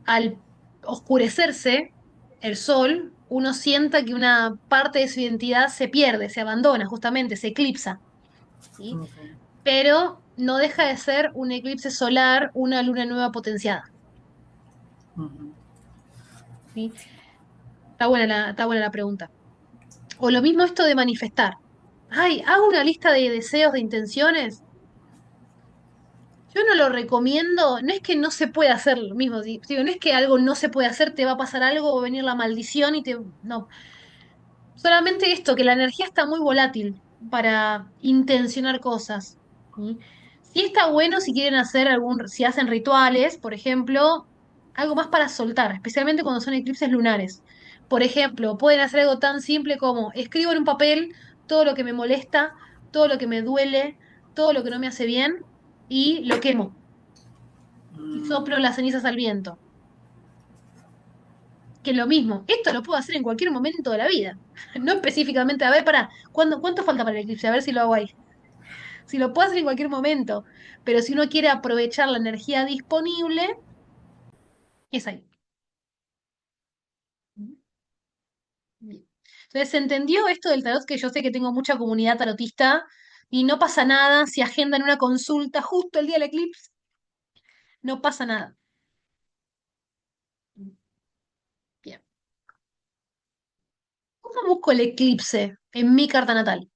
Speaker 1: al oscurecerse el sol, uno sienta que una parte de su identidad se pierde, se abandona, justamente, se eclipsa, ¿sí?
Speaker 2: Ok.
Speaker 1: Pero no deja de ser un eclipse solar, una luna nueva potenciada,
Speaker 2: Ujú.
Speaker 1: ¿sí? Está buena la pregunta. O lo mismo esto de manifestar. Ay, hago una lista de deseos, de intenciones. Yo no lo recomiendo, no es que no se pueda hacer lo mismo, digo, no es que algo no se puede hacer, te va a pasar algo o venir la maldición y te... No, Solamente esto, que la energía está muy volátil para intencionar cosas. ¿Sí? Sí está bueno si quieren hacer si hacen rituales, por ejemplo, algo más para soltar, especialmente cuando son eclipses lunares. Por ejemplo, pueden hacer algo tan simple como escribo en un papel todo lo que me molesta, todo lo que me duele, todo lo que no me hace bien y lo quemo y soplo las cenizas al viento. Que es lo mismo, esto lo puedo hacer en cualquier momento de la vida, no específicamente, a ver, ¿cuánto falta para el eclipse? A ver si lo hago ahí. Si lo puedo hacer en cualquier momento, pero si uno quiere aprovechar la energía disponible, es ahí. Bien. Entonces, ¿se entendió esto del tarot? Que yo sé que tengo mucha comunidad tarotista y no pasa nada si agendan una consulta justo el día del eclipse, no pasa nada. Bien. ¿Cómo busco el eclipse en mi carta natal?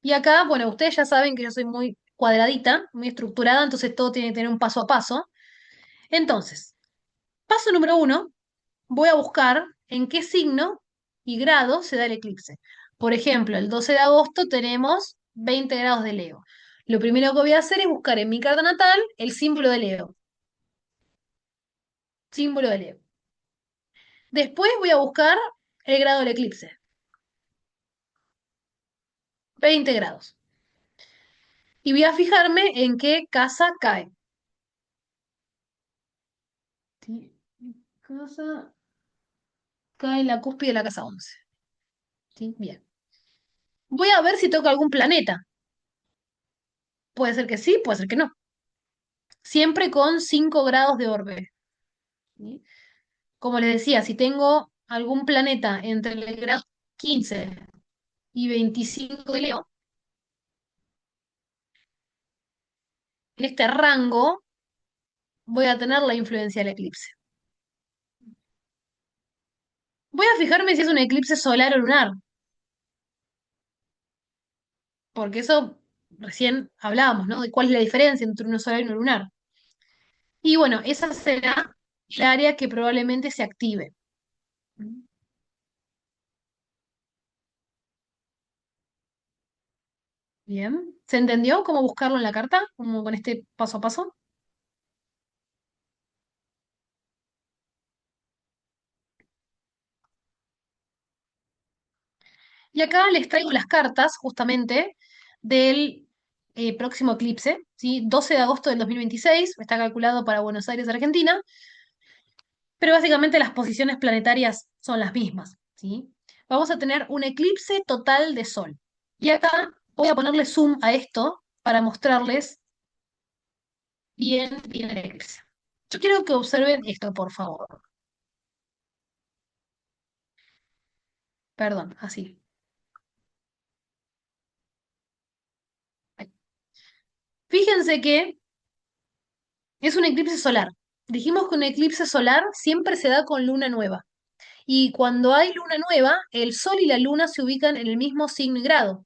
Speaker 1: Y acá, bueno, ustedes ya saben que yo soy muy cuadradita, muy estructurada, entonces todo tiene que tener un paso a paso. Entonces, paso número uno, voy a buscar en qué signo y grado se da el eclipse. Por ejemplo, el 12 de agosto tenemos 20 grados de Leo. Lo primero que voy a hacer es buscar en mi carta natal el símbolo de Leo. Símbolo de Leo. Después voy a buscar el grado del eclipse. 20 grados. Y voy a fijarme en qué casa cae. ¿Sí? Casa cae en la cúspide de la casa 11. ¿Sí? Bien. Voy a ver si toca algún planeta. Puede ser que sí, puede ser que no. Siempre con 5 grados de orbe. ¿Sí? Como les decía, si tengo algún planeta entre el grado 15 y 25 de Leo, en este rango voy a tener la influencia del eclipse. Voy a fijarme si es un eclipse solar o lunar, porque eso recién hablábamos, ¿no? De cuál es la diferencia entre uno solar y uno lunar. Y bueno, esa será el área que probablemente se active. Bien. ¿Se entendió cómo buscarlo en la carta? Como con este paso a paso. Y acá les traigo las cartas justamente del próximo eclipse, ¿sí? 12 de agosto del 2026, está calculado para Buenos Aires, Argentina, pero básicamente las posiciones planetarias son las mismas, ¿sí? Vamos a tener un eclipse total de Sol. Y acá voy a ponerle zoom a esto para mostrarles bien el eclipse. Yo quiero que observen esto, por favor. Perdón, así. Ahí. Fíjense que es un eclipse solar. Dijimos que un eclipse solar siempre se da con luna nueva. Y cuando hay luna nueva, el Sol y la Luna se ubican en el mismo signo y grado.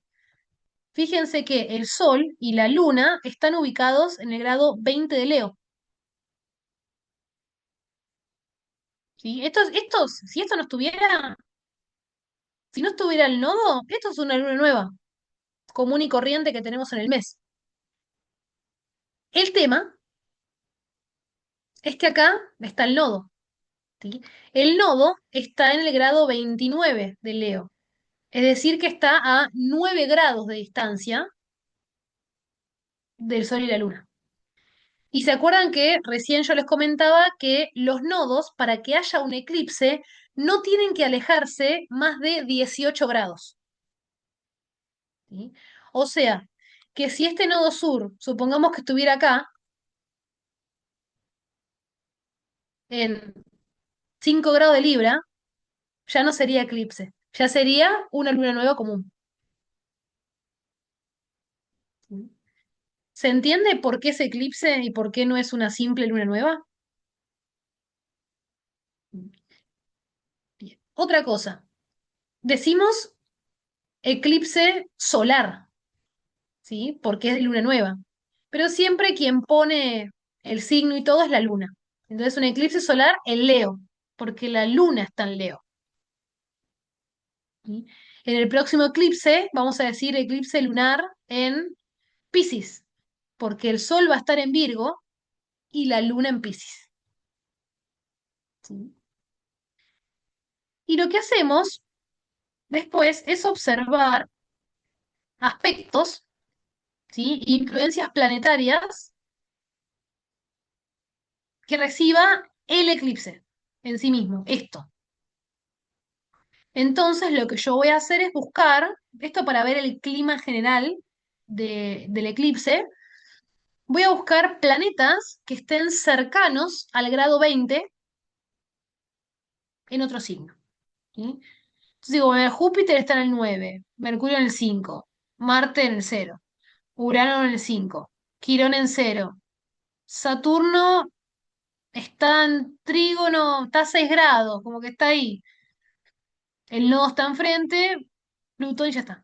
Speaker 1: Fíjense que el Sol y la Luna están ubicados en el grado 20 de Leo. ¿Sí? Si esto no estuviera, si no estuviera el nodo, esto es una luna nueva, común y corriente que tenemos en el mes. El tema es que acá está el nodo. ¿Sí? El nodo está en el grado 29 de Leo. Es decir, que está a 9 grados de distancia del Sol y la Luna. Y se acuerdan que recién yo les comentaba que los nodos, para que haya un eclipse, no tienen que alejarse más de 18 grados. ¿Sí? O sea, que si este nodo sur, supongamos que estuviera acá, en 5 grados de Libra, ya no sería eclipse, ya sería una luna nueva común. ¿Sí? ¿Se entiende por qué es eclipse y por qué no es una simple luna nueva? Bien. Otra cosa, decimos eclipse solar, ¿sí? Porque es de luna nueva. Pero siempre quien pone el signo y todo es la luna. Entonces, un eclipse solar en Leo, porque la luna está en Leo. ¿sí? En el próximo eclipse, vamos a decir eclipse lunar en Piscis, porque el Sol va a estar en Virgo y la Luna en Piscis. ¿Sí? Y lo que hacemos después es observar aspectos, ¿sí? Influencias planetarias que reciba el eclipse en sí mismo, esto. Entonces, lo que yo voy a hacer es buscar, esto para ver el clima general del eclipse, voy a buscar planetas que estén cercanos al grado 20 en otro signo. ¿Sí? Entonces digo, Júpiter está en el 9, Mercurio en el 5, Marte en el 0, Urano en el 5, Quirón en 0, Saturno está en trígono, está a 6 grados, como que está ahí. El nodo está enfrente, Plutón y ya está.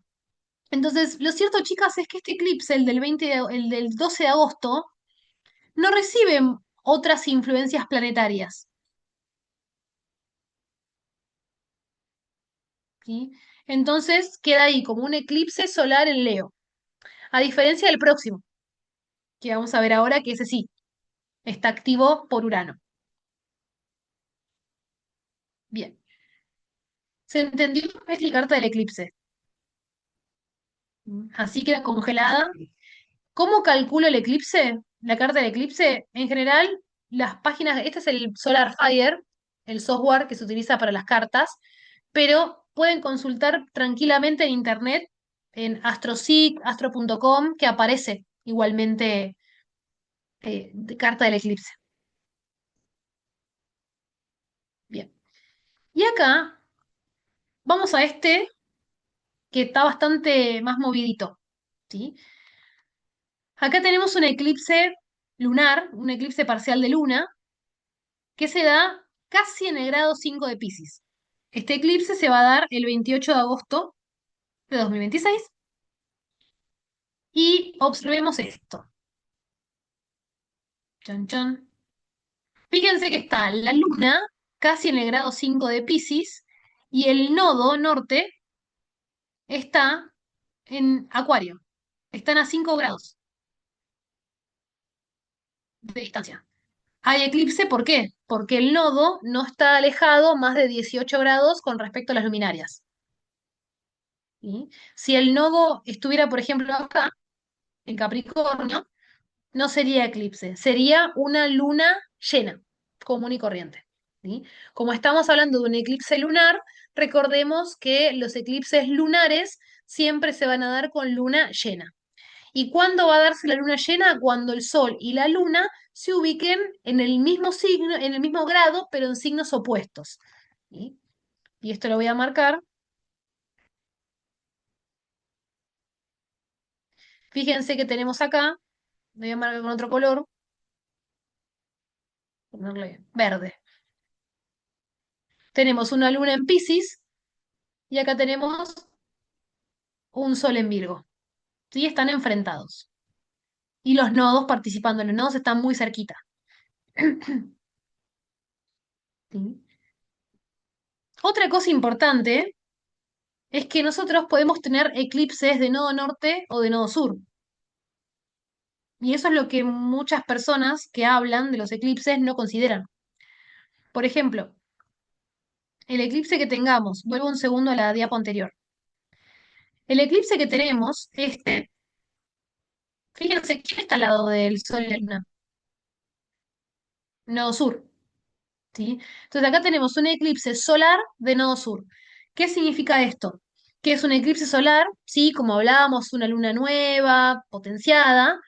Speaker 1: Entonces, lo cierto, chicas, es que este eclipse, el del 12 de agosto, no recibe otras influencias planetarias. ¿Sí? Entonces, queda ahí como un eclipse solar en Leo. A diferencia del próximo, que vamos a ver ahora, que ese sí, está activo por Urano. Bien. ¿Se entendió? Es la carta del eclipse. Así queda congelada. ¿Cómo calculo el eclipse? La carta del eclipse, en general, las páginas, este es el Solar Fire, el software que se utiliza para las cartas, pero pueden consultar tranquilamente en internet, en AstroSeek, astro.com, que aparece igualmente de carta del eclipse. Bien. Y acá vamos a este que está bastante más movidito, ¿sí? Acá tenemos un eclipse lunar, un eclipse parcial de luna, que se da casi en el grado 5 de Piscis. Este eclipse se va a dar el 28 de agosto de 2026 y observemos esto. Chan, chan. Fíjense que está la luna casi en el grado 5 de Piscis y el nodo norte está en Acuario. Están a 5 grados de distancia. Hay eclipse, ¿por qué? Porque el nodo no está alejado más de 18 grados con respecto a las luminarias. ¿Sí? Si el nodo estuviera, por ejemplo, acá, en Capricornio, no sería eclipse, sería una luna llena, común y corriente. ¿Sí? Como estamos hablando de un eclipse lunar, recordemos que los eclipses lunares siempre se van a dar con luna llena. ¿Y cuándo va a darse la luna llena? Cuando el Sol y la Luna se ubiquen en el mismo signo, en el mismo grado, pero en signos opuestos. ¿Sí? Y esto lo voy a marcar. Fíjense que tenemos acá, lo voy a marcar con otro color, ponerle verde. Tenemos una luna en Piscis y acá tenemos un Sol en Virgo. ¿Sí? Están enfrentados. Y los nodos participando, los nodos están muy cerquita. ¿Sí? Otra cosa importante es que nosotros podemos tener eclipses de nodo norte o de nodo sur. Y eso es lo que muchas personas que hablan de los eclipses no consideran. Por ejemplo, el eclipse que tengamos, vuelvo un segundo a la diapo anterior. El eclipse que tenemos, fíjense, ¿quién está al lado del Sol y la Luna? Nodo sur, ¿sí? Entonces acá tenemos un eclipse solar de nodo sur. ¿Qué significa esto? Que es un eclipse solar, sí, como hablábamos, una luna nueva, potenciada,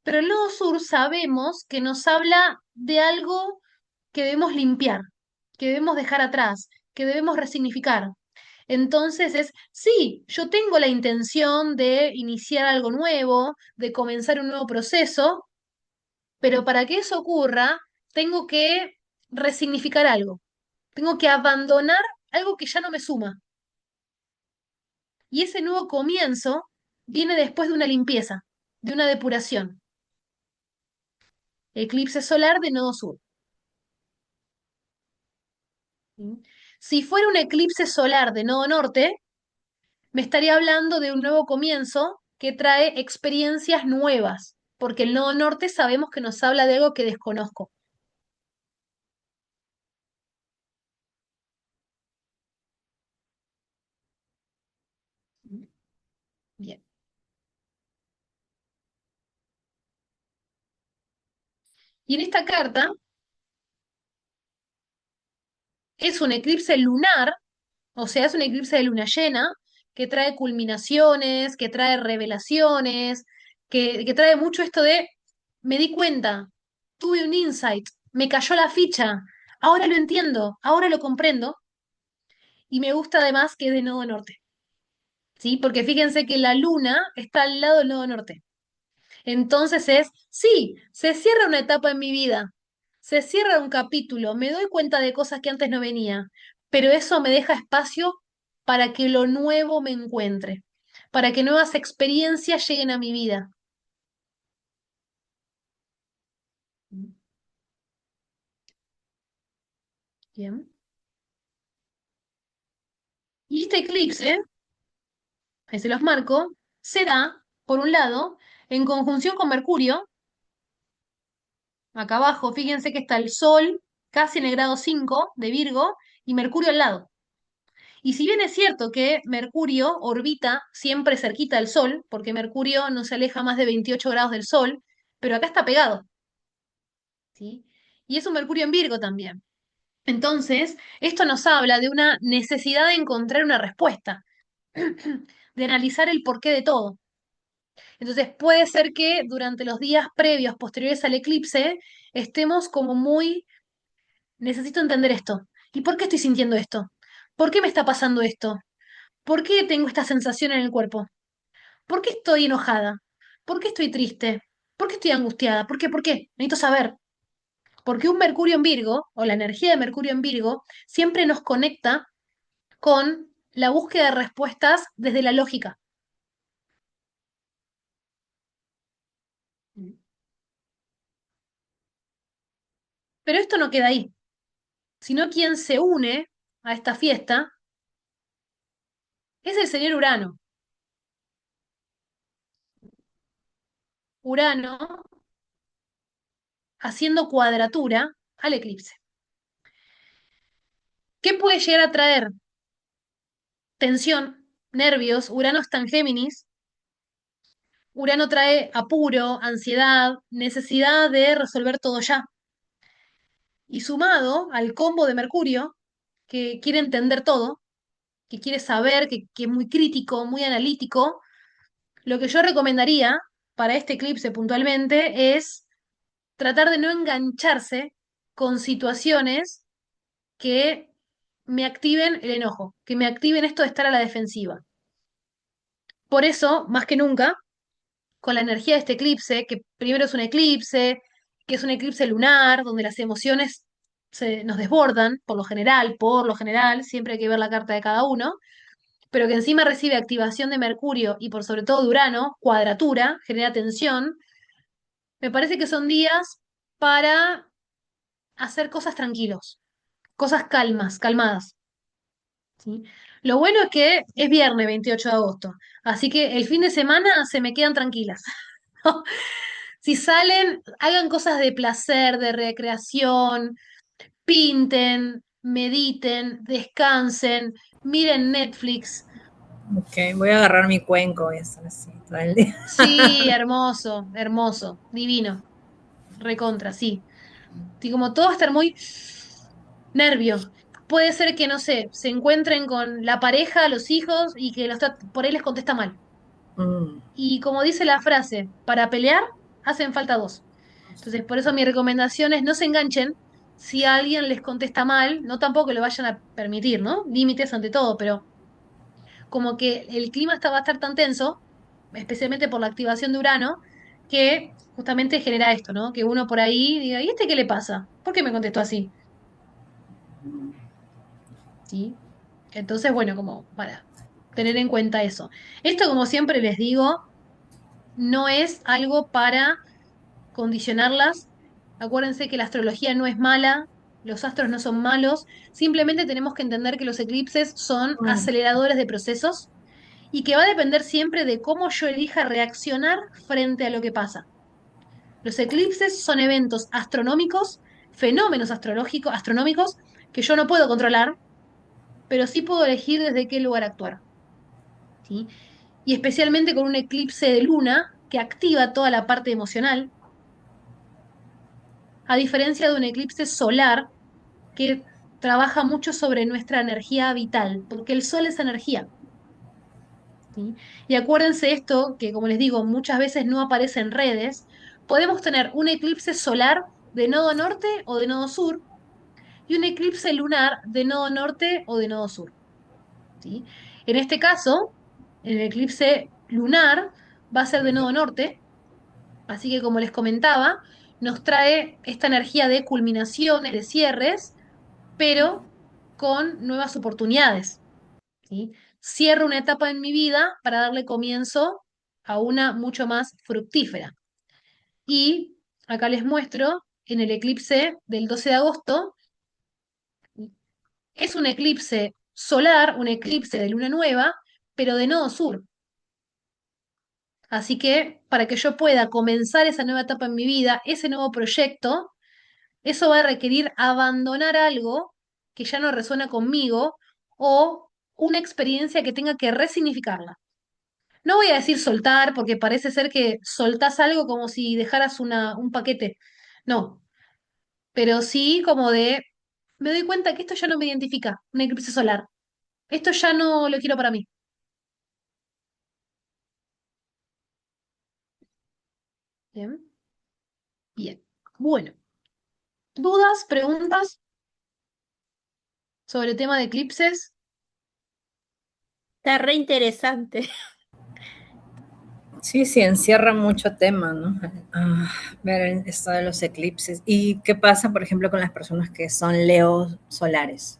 Speaker 1: pero el nodo sur sabemos que nos habla de algo que debemos limpiar, que debemos dejar atrás, que debemos resignificar. Entonces sí, yo tengo la intención de iniciar algo nuevo, de comenzar un nuevo proceso, pero para que eso ocurra, tengo que resignificar algo, tengo que abandonar algo que ya no me suma. Y ese nuevo comienzo viene después de una limpieza, de una depuración. Eclipse solar de nodo sur. ¿Sí? Si fuera un eclipse solar de nodo norte, me estaría hablando de un nuevo comienzo que trae experiencias nuevas, porque el nodo norte sabemos que nos habla de algo que desconozco. Bien. Y en esta carta es un eclipse lunar, o sea, es un eclipse de luna llena que trae culminaciones, que trae revelaciones, que trae mucho esto de, me di cuenta, tuve un insight, me cayó la ficha, ahora lo entiendo, ahora lo comprendo, y me gusta además que es de nodo norte, ¿sí? Porque fíjense que la luna está al lado del nodo norte. Entonces sí, se cierra una etapa en mi vida, se cierra un capítulo, me doy cuenta de cosas que antes no venía, pero eso me deja espacio para que lo nuevo me encuentre, para que nuevas experiencias lleguen a mi vida. Bien. Y este eclipse, ahí se los marco, se da, por un lado, en conjunción con Mercurio, acá abajo, fíjense que está el Sol casi en el grado 5 de Virgo y Mercurio al lado. Y si bien es cierto que Mercurio orbita siempre cerquita del Sol, porque Mercurio no se aleja más de 28 grados del Sol, pero acá está pegado, ¿sí? Y es un Mercurio en Virgo también. Entonces, esto nos habla de una necesidad de encontrar una respuesta, de analizar el porqué de todo. Entonces, puede ser que durante los días previos, posteriores al eclipse, estemos como muy, necesito entender esto. ¿Y por qué estoy sintiendo esto? ¿Por qué me está pasando esto? ¿Por qué tengo esta sensación en el cuerpo? ¿Por qué estoy enojada? ¿Por qué estoy triste? ¿Por qué estoy angustiada? ¿Por qué? ¿Por qué? Necesito saber. Porque un Mercurio en Virgo, o la energía de Mercurio en Virgo, siempre nos conecta con la búsqueda de respuestas desde la lógica. Pero esto no queda ahí, sino quien se une a esta fiesta es el señor Urano. Urano haciendo cuadratura al eclipse. ¿Qué puede llegar a traer? Tensión, nervios. Urano está en Géminis. Urano trae apuro, ansiedad, necesidad de resolver todo ya. Y sumado al combo de Mercurio, que quiere entender todo, que quiere saber, que es muy crítico, muy analítico, lo que yo recomendaría para este eclipse puntualmente es tratar de no engancharse con situaciones que me activen el enojo, que me activen esto de estar a la defensiva. Por eso, más que nunca, con la energía de este eclipse, que primero es un eclipse, que es un eclipse lunar, donde las emociones nos desbordan, por lo general, siempre hay que ver la carta de cada uno, pero que encima recibe activación de Mercurio y por sobre todo de Urano, cuadratura, genera tensión, me parece que son días para hacer cosas tranquilos, cosas calmadas. ¿Sí? Lo bueno es que es viernes 28 de agosto, así que el fin de semana se me quedan tranquilas. Si salen, hagan cosas de placer, de recreación, pinten, mediten, descansen, miren Netflix.
Speaker 2: Ok, voy a agarrar mi cuenco, voy a estar así todo el día.
Speaker 1: Sí, hermoso, hermoso, divino, recontra, sí. Y como todo va a estar muy nervio. Puede ser que, no sé, se encuentren con la pareja, los hijos y que por ahí les contesta mal.
Speaker 2: Mm,
Speaker 1: Y como dice la frase, para pelear hacen falta dos. Entonces, por eso mi recomendación es no se enganchen si alguien les contesta mal, no tampoco lo vayan a permitir, ¿no? Límites ante todo, pero como que el clima va a estar tan tenso, especialmente por la activación de Urano, que justamente genera esto, ¿no? Que uno por ahí diga, ¿y este qué le pasa? ¿Por qué me contestó así? ¿Sí? Entonces, bueno, como para tener en cuenta eso. Esto, como siempre les digo, no es algo para condicionarlas. Acuérdense que la astrología no es mala, los astros no son malos, simplemente tenemos que entender que los eclipses son
Speaker 2: mm,
Speaker 1: aceleradores de procesos y que va a depender siempre de cómo yo elija reaccionar frente a lo que pasa. Los eclipses son eventos astronómicos, fenómenos astronómicos que yo no puedo controlar, pero sí puedo elegir desde qué lugar actuar. ¿Sí? Y especialmente con un eclipse de luna que activa toda la parte emocional, a diferencia de un eclipse solar que trabaja mucho sobre nuestra energía vital, porque el sol es energía. ¿Sí? Y acuérdense esto, que como les digo, muchas veces no aparece en redes, podemos tener un eclipse solar de nodo norte o de nodo sur y un eclipse lunar de nodo norte o de nodo sur. ¿Sí? En este caso, el eclipse lunar va a ser de nodo norte, así que como les comentaba, nos trae esta energía de culminaciones, de cierres, pero con nuevas oportunidades. ¿Sí? Cierro una etapa en mi vida para darle comienzo a una mucho más fructífera. Y acá les muestro en el eclipse del 12 de agosto, es un eclipse solar, un eclipse de luna nueva, pero de nodo sur. Así que para que yo pueda comenzar esa nueva etapa en mi vida, ese nuevo proyecto, eso va a requerir abandonar algo que ya no resuena conmigo o una experiencia que tenga que resignificarla. No voy a decir soltar, porque parece ser que soltás algo como si dejaras un paquete. No, pero sí como de, me doy cuenta que esto ya no me identifica, un eclipse solar. Esto ya no lo quiero para mí. Bien, bien. Bueno, ¿dudas, preguntas sobre el tema de eclipses?
Speaker 3: Está re interesante.
Speaker 2: Sí, sí, encierra mucho tema, ¿no? Ver esto de los eclipses. ¿Y qué pasa, por ejemplo, con las personas que son leos solares?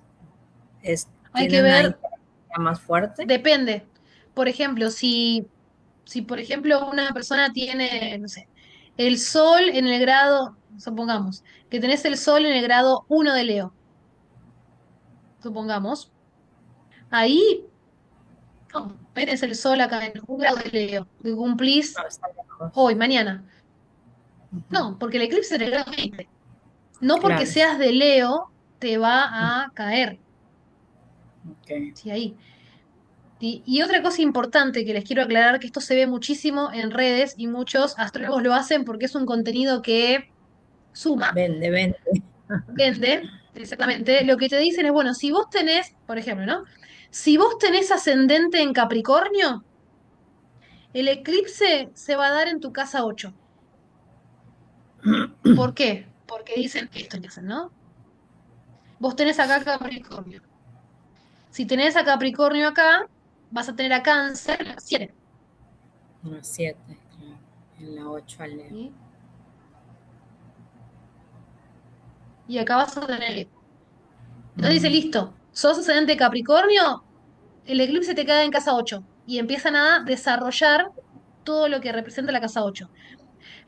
Speaker 1: Hay que
Speaker 2: ¿Tienen una
Speaker 1: ver,
Speaker 2: intensidad más fuerte?
Speaker 1: depende. Por ejemplo, si por ejemplo una persona tiene, no sé, el sol en el grado, supongamos, que tenés el sol en el grado 1 de Leo, supongamos, ahí no, tenés el sol acá en un grado de Leo, que cumplís
Speaker 2: No, está lejos.
Speaker 1: hoy, mañana.
Speaker 2: Ujú.
Speaker 1: No, porque el eclipse es en el grado 20. No porque
Speaker 2: Claro,
Speaker 1: seas de Leo te va a caer.
Speaker 2: ok.
Speaker 1: Sí, ahí. Y otra cosa importante que les quiero aclarar, que esto se ve muchísimo en redes y muchos astrólogos lo hacen porque es un contenido que suma,
Speaker 2: Vende, vende.
Speaker 1: vende, exactamente. Lo que te dicen es, bueno, si vos tenés, por ejemplo, ¿no? Si vos tenés ascendente en Capricornio, el eclipse se va a dar en tu casa 8. ¿Por qué? Porque dicen esto, dicen, ¿no? Vos tenés acá Capricornio. Si tenés a Capricornio acá, vas a tener a Cáncer en la 7.
Speaker 2: Una 7, claro. En la 8 al Leo.
Speaker 1: ¿Sí? Y acá vas a tener. Entonces dice,
Speaker 2: Mm,
Speaker 1: listo, sos ascendente de Capricornio, el eclipse te queda en casa 8 y empiezan a desarrollar todo lo que representa la casa 8.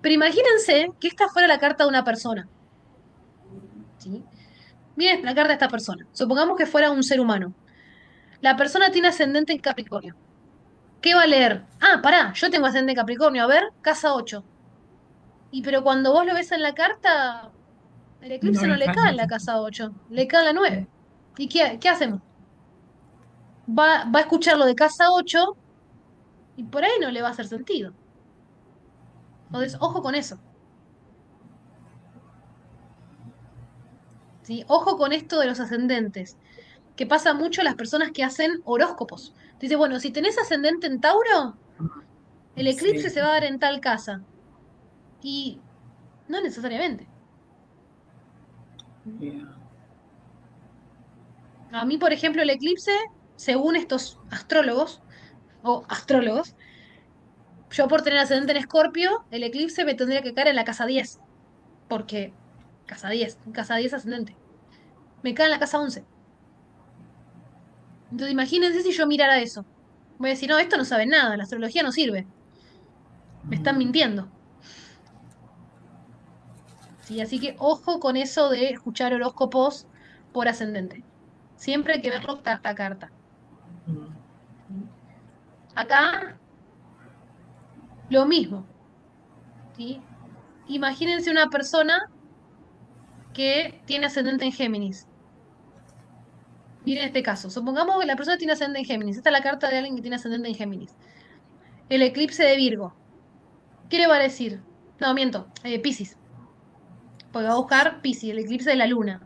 Speaker 1: Pero imagínense que esta fuera la carta de una persona, ¿sí? Miren la carta de esta persona. Supongamos que fuera un ser humano. La persona tiene ascendente en Capricornio. ¿Qué va a leer? Ah, pará, yo tengo ascendente en Capricornio. A ver, casa 8. Y pero cuando vos lo ves en la carta, el
Speaker 2: no
Speaker 1: eclipse no
Speaker 2: le
Speaker 1: le
Speaker 2: cae
Speaker 1: cae en
Speaker 2: mucho.
Speaker 1: la casa 8, le cae en la 9. ¿Y qué hacemos? Va a escuchar lo de casa 8 y por ahí no le va a hacer sentido. Entonces, ojo con eso. ¿Sí? Ojo con esto de los ascendentes, que pasa mucho a las personas que hacen horóscopos. Dice, bueno, si tenés ascendente en Tauro, el eclipse
Speaker 2: Sí,
Speaker 1: se va a dar en tal casa. Y no necesariamente.
Speaker 2: ya.
Speaker 1: A mí, por ejemplo, el eclipse, según estos astrólogos o astrólogos, yo por tener ascendente en Escorpio, el eclipse me tendría que caer en la casa 10 porque casa 10 ascendente. Me cae en la casa 11. Entonces imagínense si yo mirara eso. Voy a decir, no, esto no sabe nada, la astrología no sirve, me están
Speaker 2: Mm,
Speaker 1: mintiendo. ¿Sí? Así que ojo con eso de escuchar horóscopos por ascendente. Siempre hay que verlo carta a carta.
Speaker 2: mm.
Speaker 1: ¿Sí? Acá, lo mismo, ¿sí? Imagínense una persona que tiene ascendente en Géminis. Miren este caso. Supongamos que la persona tiene ascendente en Géminis. Esta es la carta de alguien que tiene ascendente en Géminis. El eclipse de Virgo. ¿Qué le va a decir? No, miento. Piscis. Porque va a buscar Piscis, el eclipse de la luna.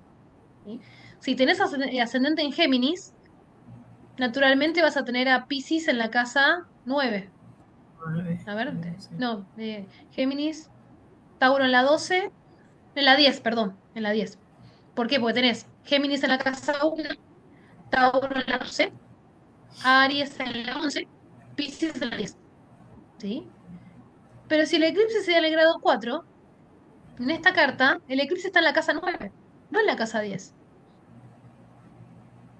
Speaker 1: ¿Sí? Si tenés ascendente en Géminis, naturalmente vas a tener a Piscis en la casa 9. A ver,
Speaker 2: Sí.
Speaker 1: no, Géminis, Tauro en la 12, en la 10, perdón, en la 10. ¿Por qué? Porque tenés Géminis en la casa 1, Tauro en la 12, Aries en la 11, Piscis en la 10. ¿Sí? Pero si el eclipse se da en el grado 4, en esta carta, el eclipse está en la casa 9, no en la casa 10.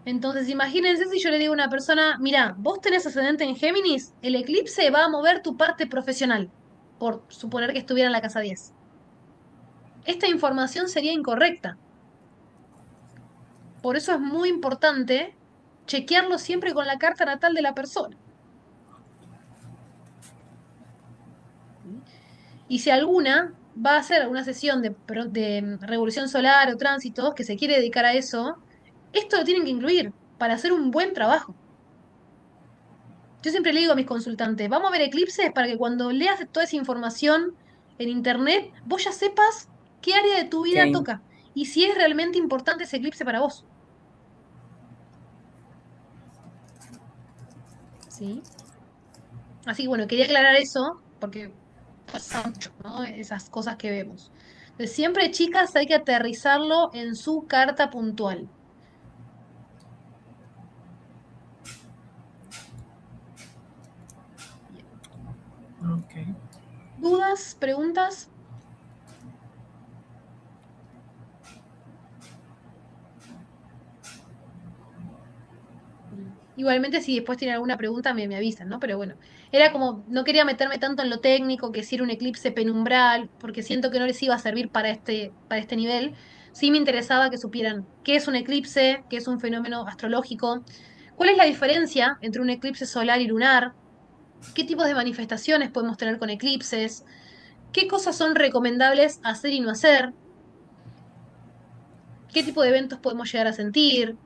Speaker 1: Entonces, imagínense si yo le digo a una persona, mira, vos tenés ascendente en Géminis, el eclipse va a mover tu parte profesional, por suponer que estuviera en la casa 10. Esta información sería incorrecta. Por eso es muy importante chequearlo siempre con la carta natal de la persona. ¿Sí? Y si alguna va a hacer una sesión de revolución solar o tránsitos que se quiere dedicar a eso, esto lo tienen que incluir para hacer un buen trabajo. Yo siempre le digo a mis consultantes, vamos a ver eclipses para que cuando leas toda esa información en internet, vos ya sepas qué área de tu vida
Speaker 2: Ok,
Speaker 1: toca y si es realmente importante ese eclipse para vos. ¿Sí? Así que bueno, quería aclarar eso porque pasa mucho, ¿no? Esas cosas que vemos. Entonces, siempre, chicas, hay que aterrizarlo en su carta puntual. Bien.
Speaker 2: ok.
Speaker 1: ¿Dudas? ¿Preguntas? Igualmente, si después tienen alguna pregunta, me avisan, ¿no? Pero bueno, era como, no quería meterme tanto en lo técnico, que si era un eclipse penumbral, porque siento que no les iba a servir para este nivel. Sí me interesaba que supieran qué es un eclipse, qué es un fenómeno astrológico, cuál es la diferencia entre un eclipse solar y lunar, qué tipos de manifestaciones podemos tener con eclipses, qué cosas son recomendables hacer y no hacer, qué tipo de eventos podemos llegar a sentir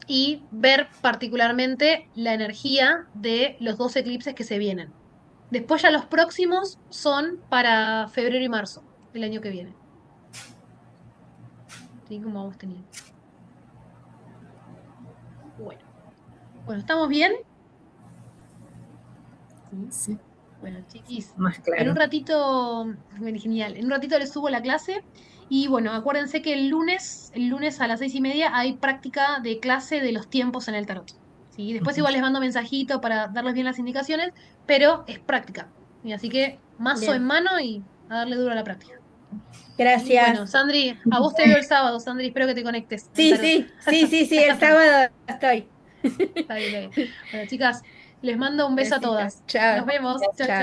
Speaker 1: y ver particularmente la energía de los dos eclipses que se vienen. Después ya los próximos son para febrero y marzo del año que viene. ¿Sí? Como vamos teniendo. Bueno, bueno, ¿estamos bien? Sí.
Speaker 2: Sí,
Speaker 1: Bueno, chiquis,
Speaker 2: más
Speaker 1: en un
Speaker 2: claro.
Speaker 1: ratito, bueno, genial, en un ratito les subo la clase y bueno, acuérdense que el lunes a las 6:30 hay práctica de clase de los tiempos en el tarot. ¿Sí? Después
Speaker 2: Ujú.
Speaker 1: igual les mando mensajito para darles bien las indicaciones, pero es práctica. Y así que mazo en
Speaker 3: Bien,
Speaker 1: mano y a darle duro a la práctica. ¿Sí? Bueno,
Speaker 3: gracias.
Speaker 1: Sandri, a vos te veo el sábado, Sandri, espero que te conectes al
Speaker 3: Sí,
Speaker 1: tarot.
Speaker 3: sí, sí, sí, sí, el
Speaker 1: Dale,
Speaker 3: sábado estoy.
Speaker 1: está bien, está bien. Bueno, chicas, les mando un beso a
Speaker 3: Besitos.
Speaker 1: todas. Nos
Speaker 3: Chao.
Speaker 1: vemos. Chau,
Speaker 3: Chao.
Speaker 1: chau.